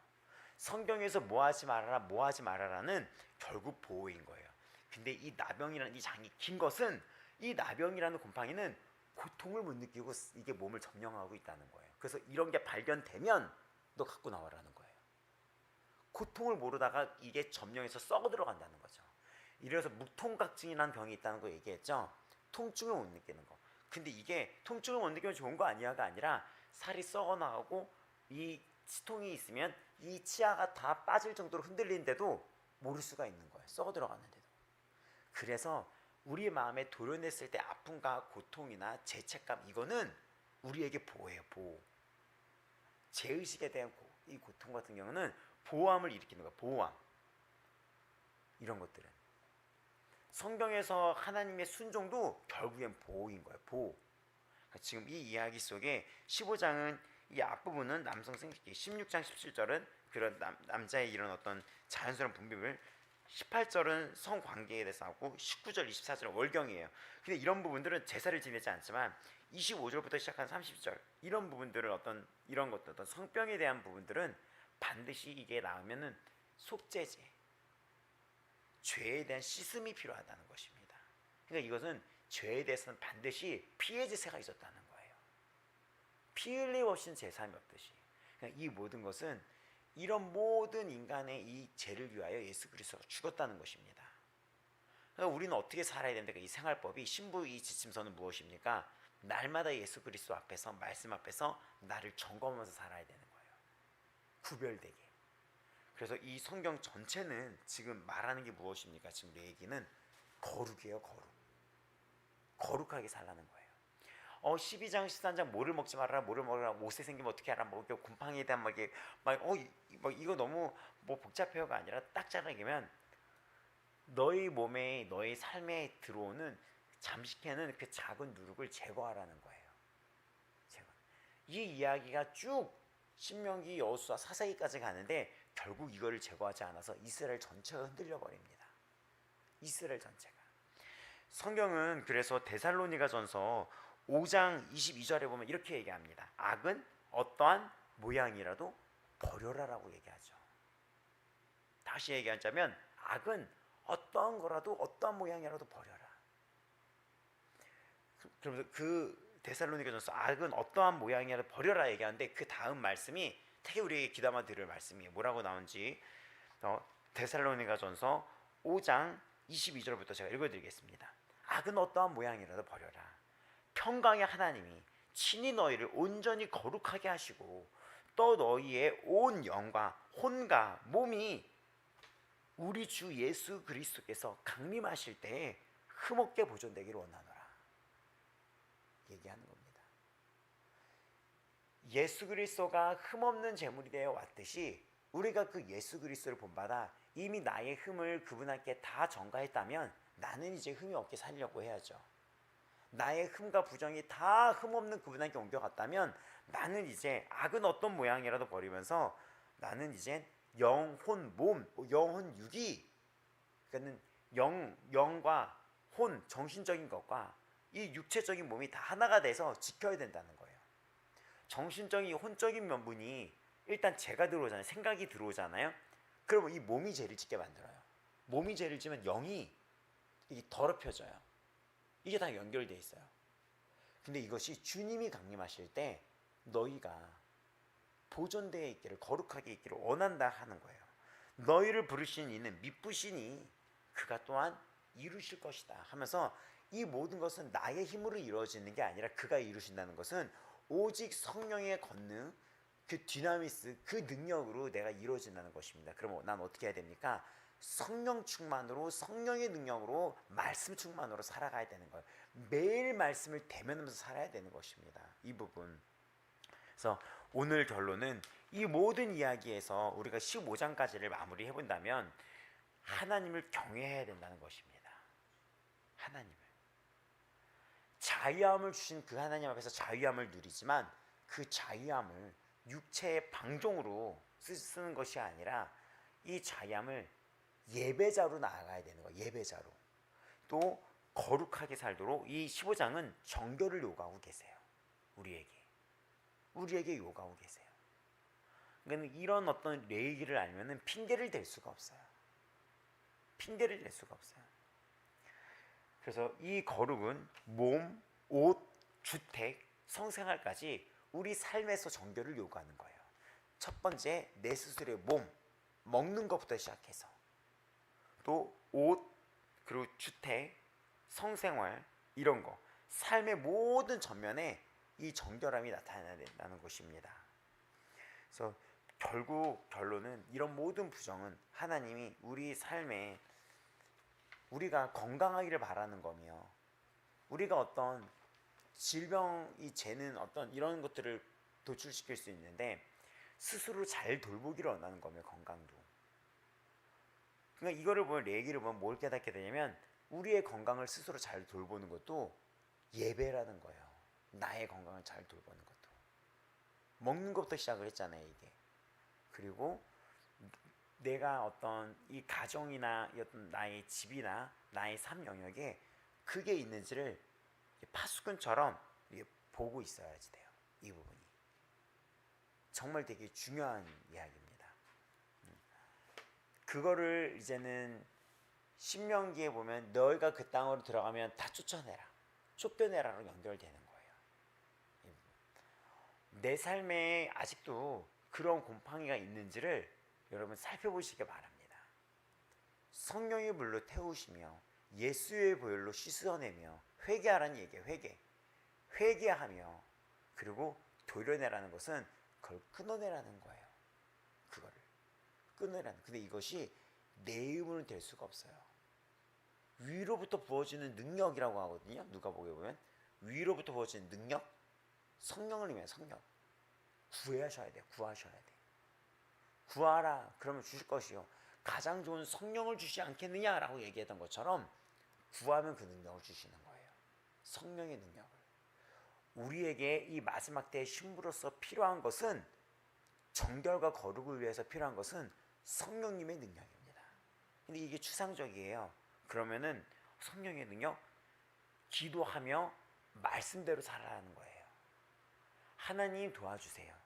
성경에서 뭐 하지 말아라는 결국 보호인 거예요. 근데 이 나병이라는 이 장이 긴 것은 이 나병이라는 곰팡이는 고통을 못 느끼고 이게 몸을 점령하고 있다는 거예요. 그래서 이런 게 발견되면 너 갖고 나와라는 거예요. 고통을 모르다가 이게 점령해서 썩어 들어간다는 거죠. 이래서 무통각증이라는 병이 있다는 거 얘기했죠. 통증을 못 느끼는 거. 근데 이게 통증을 못 느끼면 좋은 거 아니야가 아니라 살이 썩어 나가고 이 치통이 있으면 이 치아가 다 빠질 정도로 흔들리는데도 모를 수가 있는 거예요. 썩어 들어갔는데도. 그래서 우리 마음에 도려냈을 때 아픔과 고통이나 죄책감, 이거는 우리에게 보호예요. 보호. 죄의식에 대한 이 고통 같은 경우는 보호함을 일으키는 거예요. 보호함. 이런 것들은 성경에서 하나님의 순종도 결국엔 보호인 거예요. 보호. 그러니까 지금 이 이야기 속에 15장은 이 앞부분은 남성 생식기, 16장 17절은 그런 남자의 이런 어떤 자연스러운 분비물, 18절은 성관계에 대해서 하고 19절, 24절은 월경이에요. 근데 이런 부분들은 제사를 지내지 않지만 25절부터 시작한 30절 이런 부분들을 어떤 이런 것들, 어떤 성병에 대한 부분들은 반드시 이게 나오면은 속죄제, 죄에 대한 씻음이 필요하다는 것입니다. 그러니까 이것은 죄에 대해서는 반드시 피해 제사가 있었다는 거예요. 피 흘림 없이는 제사함이 없듯이. 그러니까 이 모든 것은 이런 모든 인간의 이 죄를 위하여 예수 그리스도가 죽었다는 것입니다. 그러니까 우리는 어떻게 살아야 됩니까? 이 생활법이 신부 이 지침서는 무엇입니까? 날마다 예수 그리스도 앞에서 말씀 앞에서 나를 점검하면서 살아야 되는 거예요. 구별되게. 그래서 이 성경 전체는 지금 말하는 게 무엇입니까? 지금 내 얘기는 거룩이에요. 거룩. 거룩하게 살라는 거예요. 12장 13장 뭐를 먹지 말아라, 뭐를 먹으라, 옷에 생기면 어떻게 하라, 뭐 곰팡이에 대한 이거 너무 뭐 복잡해요가 아니라 딱 잘라기면 너의 몸에, 너의 삶에 들어오는 잠식해는 그 작은 누룩을 제거하라는 거예요. 이 이야기가 쭉 신명기, 여호수아, 사사기까지 가는데 결국 이거를 제거하지 않아서 이스라엘 전체가 흔들려 버립니다. 이스라엘 전체가. 성경은 그래서 데살로니가전서 5장 22절에 보면 이렇게 얘기합니다. 악은 어떠한 모양이라도 버려라라고 얘기하죠. 다시 얘기하자면 악은 어떠한 거라도 어떠한 모양이라도 버려라. 그러면서 그 데살로니가전서 악은 어떠한 모양이라도 버려라 얘기하는데 그 다음 말씀이 되게 우리에게 귀담아 들을 말씀이에요. 뭐라고 나온지 데살로니가전서 5장 22절부터 제가 읽어드리겠습니다. 악은 어떠한 모양이라도 버려라. 평강의 하나님이 친히 너희를 온전히 거룩하게 하시고 또 너희의 온 영과 혼과 몸이 우리 주 예수 그리스도께서 강림하실 때에 흠없게 보존되기를 원하노라 얘기하는 겁니다. 예수 그리스도가 흠없는 제물이 되어 왔듯이 우리가 그 예수 그리스도를 본받아 이미 나의 흠을 그분께 다 전가했다면 나는 이제 흠이 없게 살려고 해야죠. 나의 흠과 부정이 다 흠없는 그분께 옮겨갔다면 나는 이제 악은 어떤 모양이라도 버리면서 나는 이제 영혼, 몸, 영혼, 육이 그러니까 영과 혼, 정신적인 것과 이 육체적인 몸이 다 하나가 돼서 지켜야 된다는 거예요. 정신적인, 혼적인 면분이 일단 죄가 들어오잖아요. 생각이 들어오잖아요. 그러면 이 몸이 죄를 짓게 만들어요. 몸이 죄를 지면 영이 이게 더럽혀져요. 이게 다 연결되어 있어요. 근데 이것이 주님이 강림하실 때 너희가 보존되어 있기를, 거룩하게 있기를 원한다 하는 거예요. 너희를 부르신 이는 미쁘시니 그가 또한 이루실 것이다 하면서 이 모든 것은 나의 힘으로 이루어지는 게 아니라 그가 이루신다는 것은 오직 성령의 권능, 그 디나미스, 그 능력으로 내가 이루어진다는 것입니다. 그럼 난 어떻게 해야 됩니까? 성령 충만으로, 성령의 능력으로, 말씀 충만으로 살아가야 되는 거예요. 매일 말씀을 대면하면서 살아야 되는 것입니다. 이 부분. 그래서 오늘 결론은 이 모든 이야기에서 우리가 15장까지를 마무리해 본다면 하나님을 경외해야 된다는 것입니다. 하나님을. 자유함을 주신 그 하나님 앞에서 자유함을 누리지만 그 자유함을 육체의 방종으로 쓰는 것이 아니라 이 자유함을 예배자로 나아가야 되는 거예요. 예배자로. 또 거룩하게 살도록 이 15장은 정결을 요구하고 계세요. 우리에게 요구하고 계세요. 그러니까 이런 어떤礼儀를 알면은 핑계를 댈 수가 없어요. 핑계를 댈 수가 없어요. 그래서 이 거룩은 몸, 옷, 주택, 성생활까지 우리 삶에서 정결을 요구하는 거예요. 첫 번째, 내 스스로의 몸, 먹는 것부터 시작해서 또 옷, 그리고 주택, 성생활 이런 거, 삶의 모든 전면에 이 정결함이 나타나야 된다는 것입니다. 그래서 결국 결론은 이런 모든 부정은 하나님이 우리 삶에 우리가 건강하기를 바라는 거며, 우리가 어떤 질병이 재는 어떤 이런 것들을 도출시킬 수 있는데 스스로 잘 돌보기를 원하는 거며, 건강도. 그러니까 이거를 보면, 얘기를 보면 뭘 깨닫게 되냐면 우리의 건강을 스스로 잘 돌보는 것도 예배라는 거예요. 나의 건강을 잘 돌보는 것도. 먹는 것부터 시작을 했잖아요, 이게. 그리고 내가 어떤 이 가정이나 어떤 나의 집이나 나의 삶 영역에 그게 있는지를 파수꾼처럼 보고 있어야지 돼요. 이 부분이 정말 되게 중요한 이야기입니다. 그거를 이제는 신명기에 보면 너희가 그 땅으로 들어가면 다 쫓아내라, 쫓겨내라로 연결되는 거예요. 내 삶에 아직도 그런 곰팡이가 있는지를 여러분 살펴보시기 바랍니다. 성령의 불로 태우시며 예수의 보혈로 씻어내며 회개하라는 얘기예요. 회개하며, 그리고 도려내라는 것은 그걸 끊어내라는 거예요. 그거를 끊어내라는. 근데 이것이 내 힘으로는 될 수가 없어요. 위로부터 부어지는 능력이라고 하거든요. 누가복음에 보면 위로부터 부어지는 능력, 성령을 의미해요. 성령. 구하셔야 돼. 구하라, 그러면 주실 것이요. 가장 좋은 성령을 주시지 않겠느냐라고 얘기했던 것처럼 구하면 그 능력을 주시는 거예요. 성령의 능력을. 우리에게 이 마지막 때의 신부로서 필요한 것은, 정결과 거룩을 위해서 필요한 것은 성령님의 능력입니다. 근데 이게 추상적이에요. 그러면은 성령의 능력, 기도하며 말씀대로 살아가는 거예요. 하나님 도와주세요.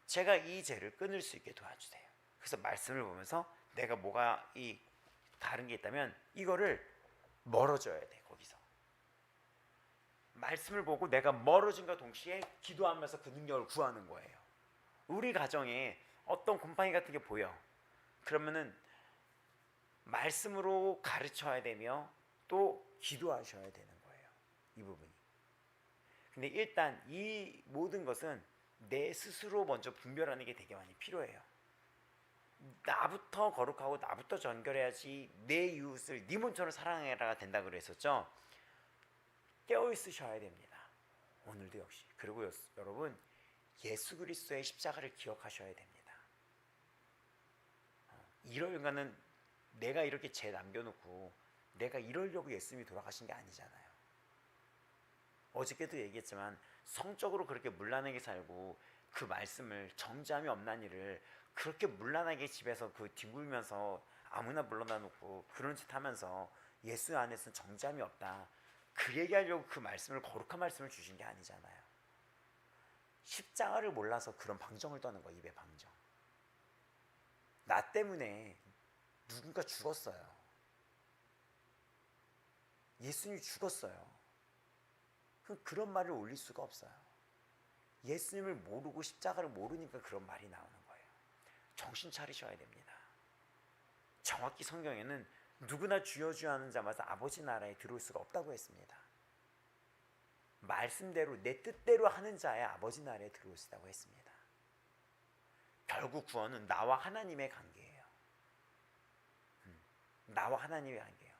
제가 이 죄를 끊을 수 있게 도와주세요. 그래서 말씀을 보면서 내가 뭐가 이 다른 게 있다면 이거를 멀어져야 돼. 거기서 말씀을 보고 내가 멀어진과 동시에 기도하면서 그 능력을 구하는 거예요. 우리 가정에 어떤 곰팡이 같은 게 보여. 그러면은 말씀으로 가르쳐야 되며 또 기도하셔야 되는 거예요. 이 부분이. 근데 일단 이 모든 것은 내 스스로 먼저 분별하는 게 되게 많이 필요해요. 나부터 거룩하고 나부터 정결해야지 내 이웃을 네 몸처럼 사랑해라가 된다 그랬었죠. 깨어 있으셔야 됩니다. 오늘도 역시. 그리고 여러분, 예수 그리스도의 십자가를 기억하셔야 됩니다. 이럴가는 내가 이렇게 죄 남겨놓고 내가 이러려고 예수님이 돌아가신 게 아니잖아요. 어저께도 얘기했지만 성적으로 그렇게 문란하게 살고 그 말씀을 정죄함이 없나니를 그렇게 문란하게 집에서 그 뒹굴면서 아무나 불러다 놓고 그런 짓 하면서 예수 안에서는 정죄함이 없다, 그 얘기하려고 그 말씀을, 거룩한 말씀을 주신 게 아니잖아요. 십자가를 몰라서 그런 방정을 떠는 거예요. 입에 방정. 나 때문에 누군가 죽었어요. 예수님이 죽었어요. 그런 말을 올릴 수가 없어요. 예수님을 모르고 십자가를 모르니까 그런 말이 나오는 거예요. 정신 차리셔야 됩니다. 정확히 성경에는 누구나 주여 주여 하는 자마다 아버지 나라에 들어올 수가 없다고 했습니다. 말씀대로 내 뜻대로 하는 자야 아버지 나라에 들어올 수 있다고 했습니다. 결국 구원은 나와 하나님의 관계예요. 나와 하나님의 관계예요.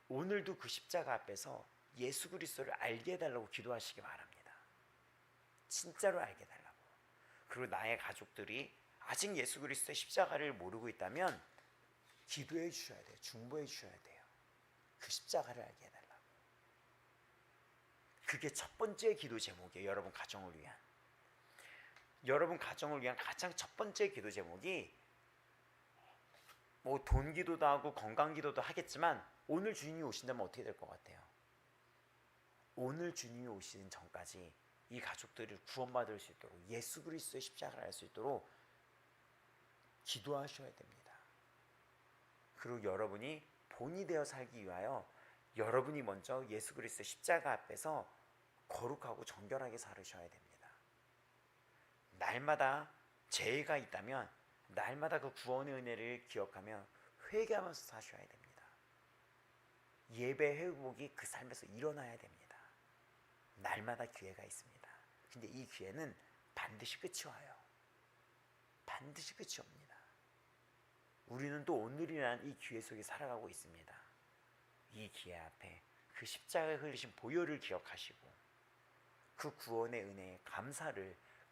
오늘도 그 십자가 앞에서 예수 그리스도를 알게 해달라고 기도하시기 바랍니다. 진짜로 알게 해달라고. 그리고 나의 가족들이 아직 예수 그리스도의 십자가를 모르고 있다면 기도해 주셔야 돼요. 중보해 주셔야 돼요. 그 십자가를 알게 해달라고. 그게 첫 번째 기도 제목이에요. 여러분 가정을 위한. 여러분 가정을 위한 가장 첫 번째 기도 제목이 뭐 돈 기도도 하고 건강 기도도 하겠지만, 오늘 주님이 오신다면 어떻게 될 것 같아요? 오늘 주님이 오시는 전까지 이 가족들을 구원받을 수 있도록, 예수 그리스도의 십자가를 알 수 있도록 기도하셔야 됩니다. 그리고 여러분이 본이 되어 살기 위하여 여러분이 먼저 예수 그리스도의 십자가 앞에서 거룩하고 정결하게 살으셔야 됩니다. 날마다 죄가 있다면 날마다 그 구원의 은혜를 기억하며 회개하면서 사셔야 됩니다. 예배 회복이 그 삶에서 일어나야 됩니다. 날마다 기회가 있습니다. 근데 이 기회는 반드시 끝이 와요. 반드시 끝이 옵니다. 우리는 또 오늘이라는 이 기회 속에 살아가고 있습니다. 이 기회 앞에 그 십자가에 흘리신 보혈을 기억하시고 그 구원의 은혜에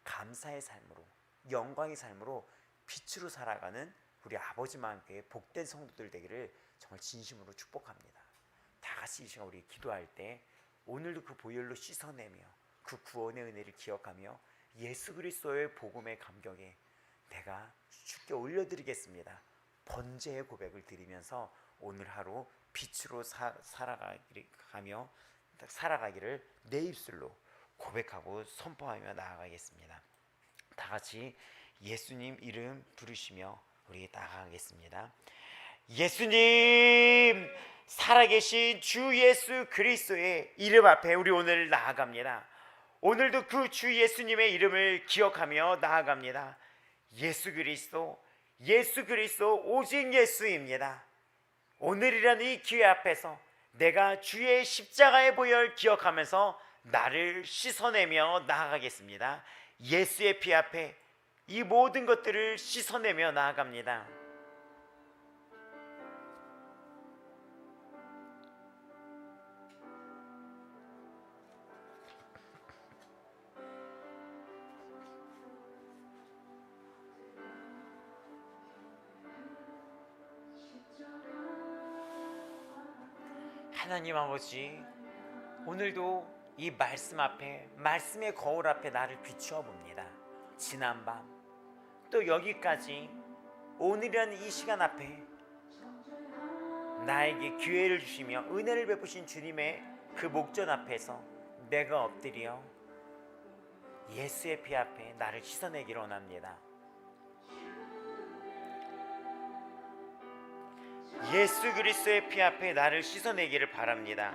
감사의 삶으로, 영광의 삶으로 빛으로 살아가는 우리 아버지만교회 복된 성도들 되기를 정말 진심으로 축복합니다. 다 같이 이 시간 우리 기도할 때 오늘도 그 보혈로 씻어내며 그 구원의 은혜를 기억하며 예수 그리스도의 복음의 감격에 내가 주께 올려드리겠습니다. 번제의 고백을 드리면서 오늘 하루 빛으로 살아가기를 내 입술로 고백하고 선포하며 나아가겠습니다. 다 같이 예수님 이름 부르시며 우리 나아가겠습니다. 예수님, 살아계신 주 예수 그리스도의 이름 앞에 우리 오늘 나아갑니다. 오늘도 그 주 예수님의 이름을 기억하며 나아갑니다. 예수 그리스도 오직 예수입니다. 오늘이라는 이 기회 앞에서 내가 주의 십자가의 보혈 기억하면서 나를 씻어내며 나아가겠습니다. 예수의 피 앞에 이 모든 것들을 씻어내며 나아갑니다. 하나님 아버지, 오늘도 이 말씀 앞에, 말씀의 거울 앞에 나를 비추어 봅니다. 지난밤 또 여기까지 오늘이라는 이 시간 앞에 나에게 기회를 주시며 은혜를 베푸신 주님의 그 목전 앞에서 내가 엎드려 예수의 피 앞에 나를 씻어내기를 원합니다. 예수 그리스도의 피 앞에 나를 씻어내기를 바랍니다.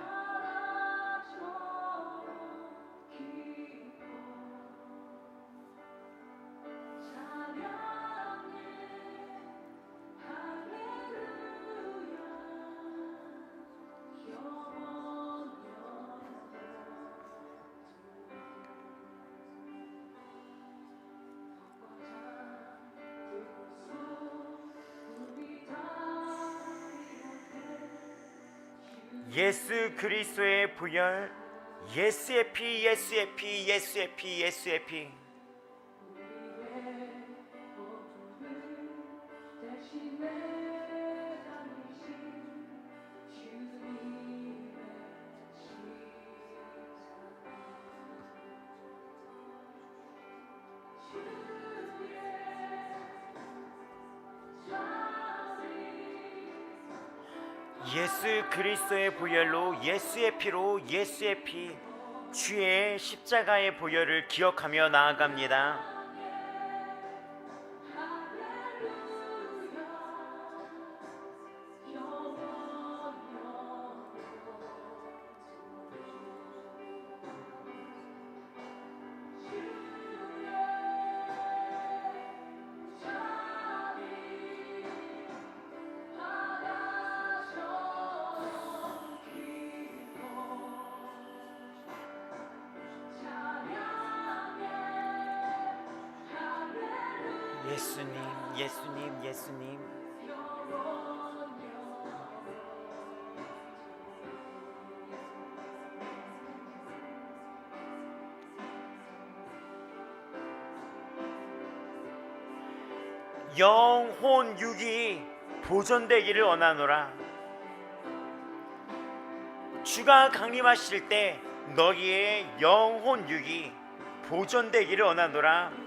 예수 그리스도의 보혈, 예수의 피, 예수의 피, 예수의 피, 예수의 피. 예수 그리스도의 보혈로, 예수의 피로, 예수의 피, 주의 십자가의 보혈을 기억하며 나아갑니다. 예수님, 예수님, 예수님. 영혼 육이 보존되기를 원하노라. 주가 강림하실 때 너희의 영혼 육이 보존되기를 원하노라.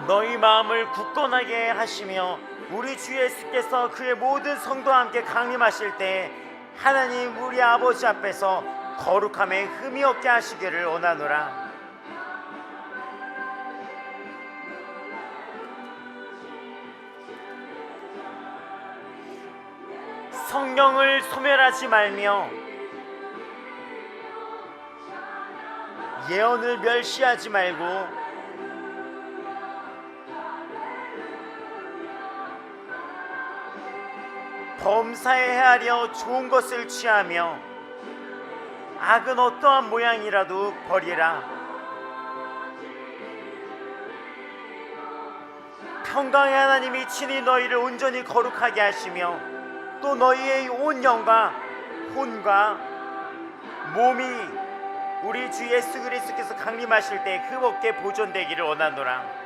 너희 마음을 굳건하게 하시며 우리 주 예수께서 그의 모든 성도와 함께 강림하실 때 하나님 우리 아버지 앞에서 거룩함에 흠이 없게 하시기를 원하노라. 성령을 소멸하지 말며 예언을 멸시하지 말고 범사에 헤아려 좋은 것을 취하며 악은 어떠한 모양이라도 버리라. 평강의 하나님이 친히 너희를 온전히 거룩하게 하시며 또 너희의 온 영과 혼과 몸이 우리 주 예수 그리스도께서 강림하실 때 흠없게 보존되기를 원하노라.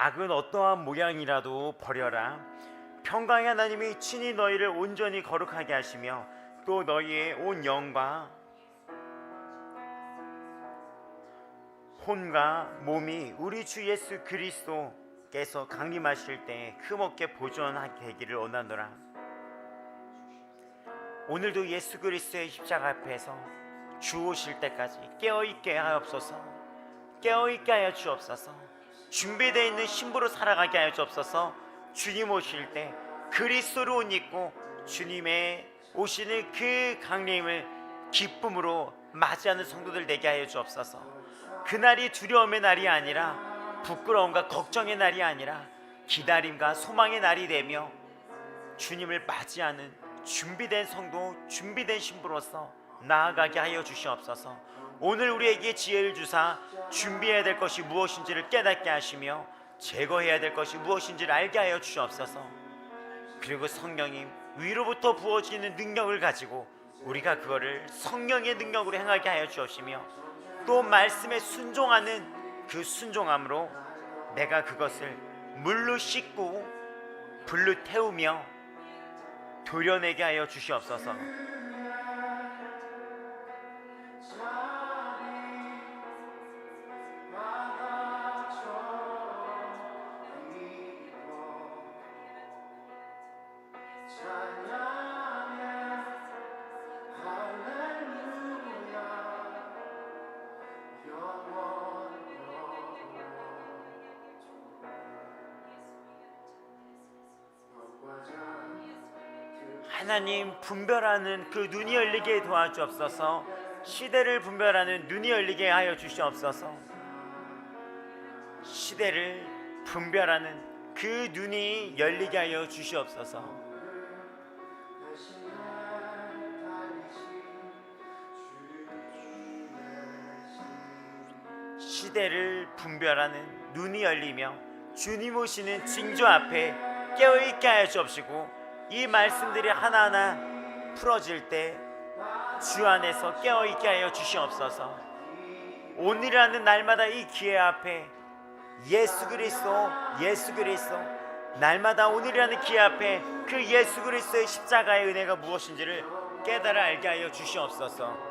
악은 어떠한 모양이라도 버려라. 평강의 하나님이 친히 너희를 온전히 거룩하게 하시며 또 너희의 온 영과 혼과 몸이 우리 주 예수 그리스도께서 강림하실 때 흠없게 보존하게 되기를 원하노라. 오늘도 예수 그리스도의 십자가 앞에서 주 오실 때까지 깨어있게 하옵소서. 깨어있게 하여 주옵소서. 준비되어 있는 신부로 살아가게 하여 주옵소서. 주님 오실 때 그리스도로 옷 입고 주님의 오시는 그 강림을 기쁨으로 맞이하는 성도들 되게 하여 주옵소서. 그날이 두려움의 날이 아니라 부끄러움과 걱정의 날이 아니라 기다림과 소망의 날이 되며 주님을 맞이하는 준비된 성도, 준비된 신부로서 나아가게 하여 주시옵소서. 오늘 우리에게 지혜를 주사 준비해야 될 것이 무엇인지를 깨닫게 하시며 제거해야 될 것이 무엇인지를 알게 하여 주시옵소서. 그리고 성령님 위로부터 부어지는 능력을 가지고 우리가 그거를 성령의 능력으로 행하게 하여 주옵시며 또 말씀에 순종하는 그 순종함으로 내가 그것을 물로 씻고 불로 태우며 도려내게 하여 주시옵소서. 하나님 분별하는 그 눈이 열리게 도와주옵소서. 시대를 분별하는 눈이 열리게 하여 주시옵소서. 시대를 분별하는 그 눈이 열리게 하여 주시옵소서. 시대를 분별하는 눈이 열리며 주님 오시는 징조 앞에 깨어있게 하여 주옵시고 이 말씀들이 하나하나 풀어질 때 주 안에서 깨어있게 하여 주시옵소서. 오늘이라는 날마다 이 기회 앞에 예수 그리스도 날마다 오늘이라는 기회 앞에 그 예수 그리스도의 십자가의 은혜가 무엇인지를 깨달아 알게 하여 주시옵소서.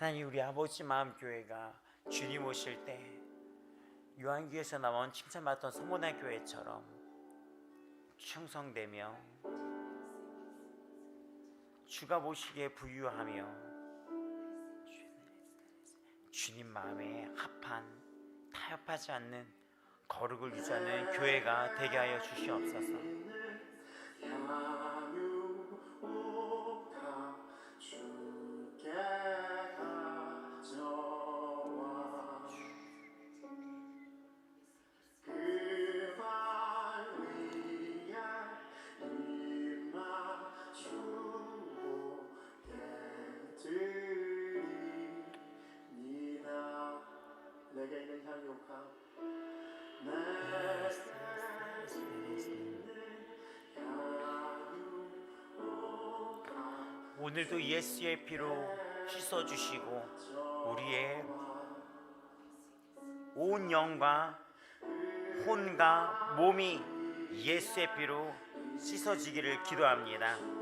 하나님, 우리 아버지 마음교회가 주님 오실 때 요한기에서 나온 칭찬받던 성모난 교회처럼 충성되며 주가 보시기에 부유하며 주님 마음에 합한 타협하지 않는 거룩을 유지하는 교회가 되게 하여 주시옵소서. 내게 있는 향유함 오늘도 예수의 피로 씻어주시고 우리의 온 영과 혼과 몸이 예수의 피로 씻어지기를 기도합니다.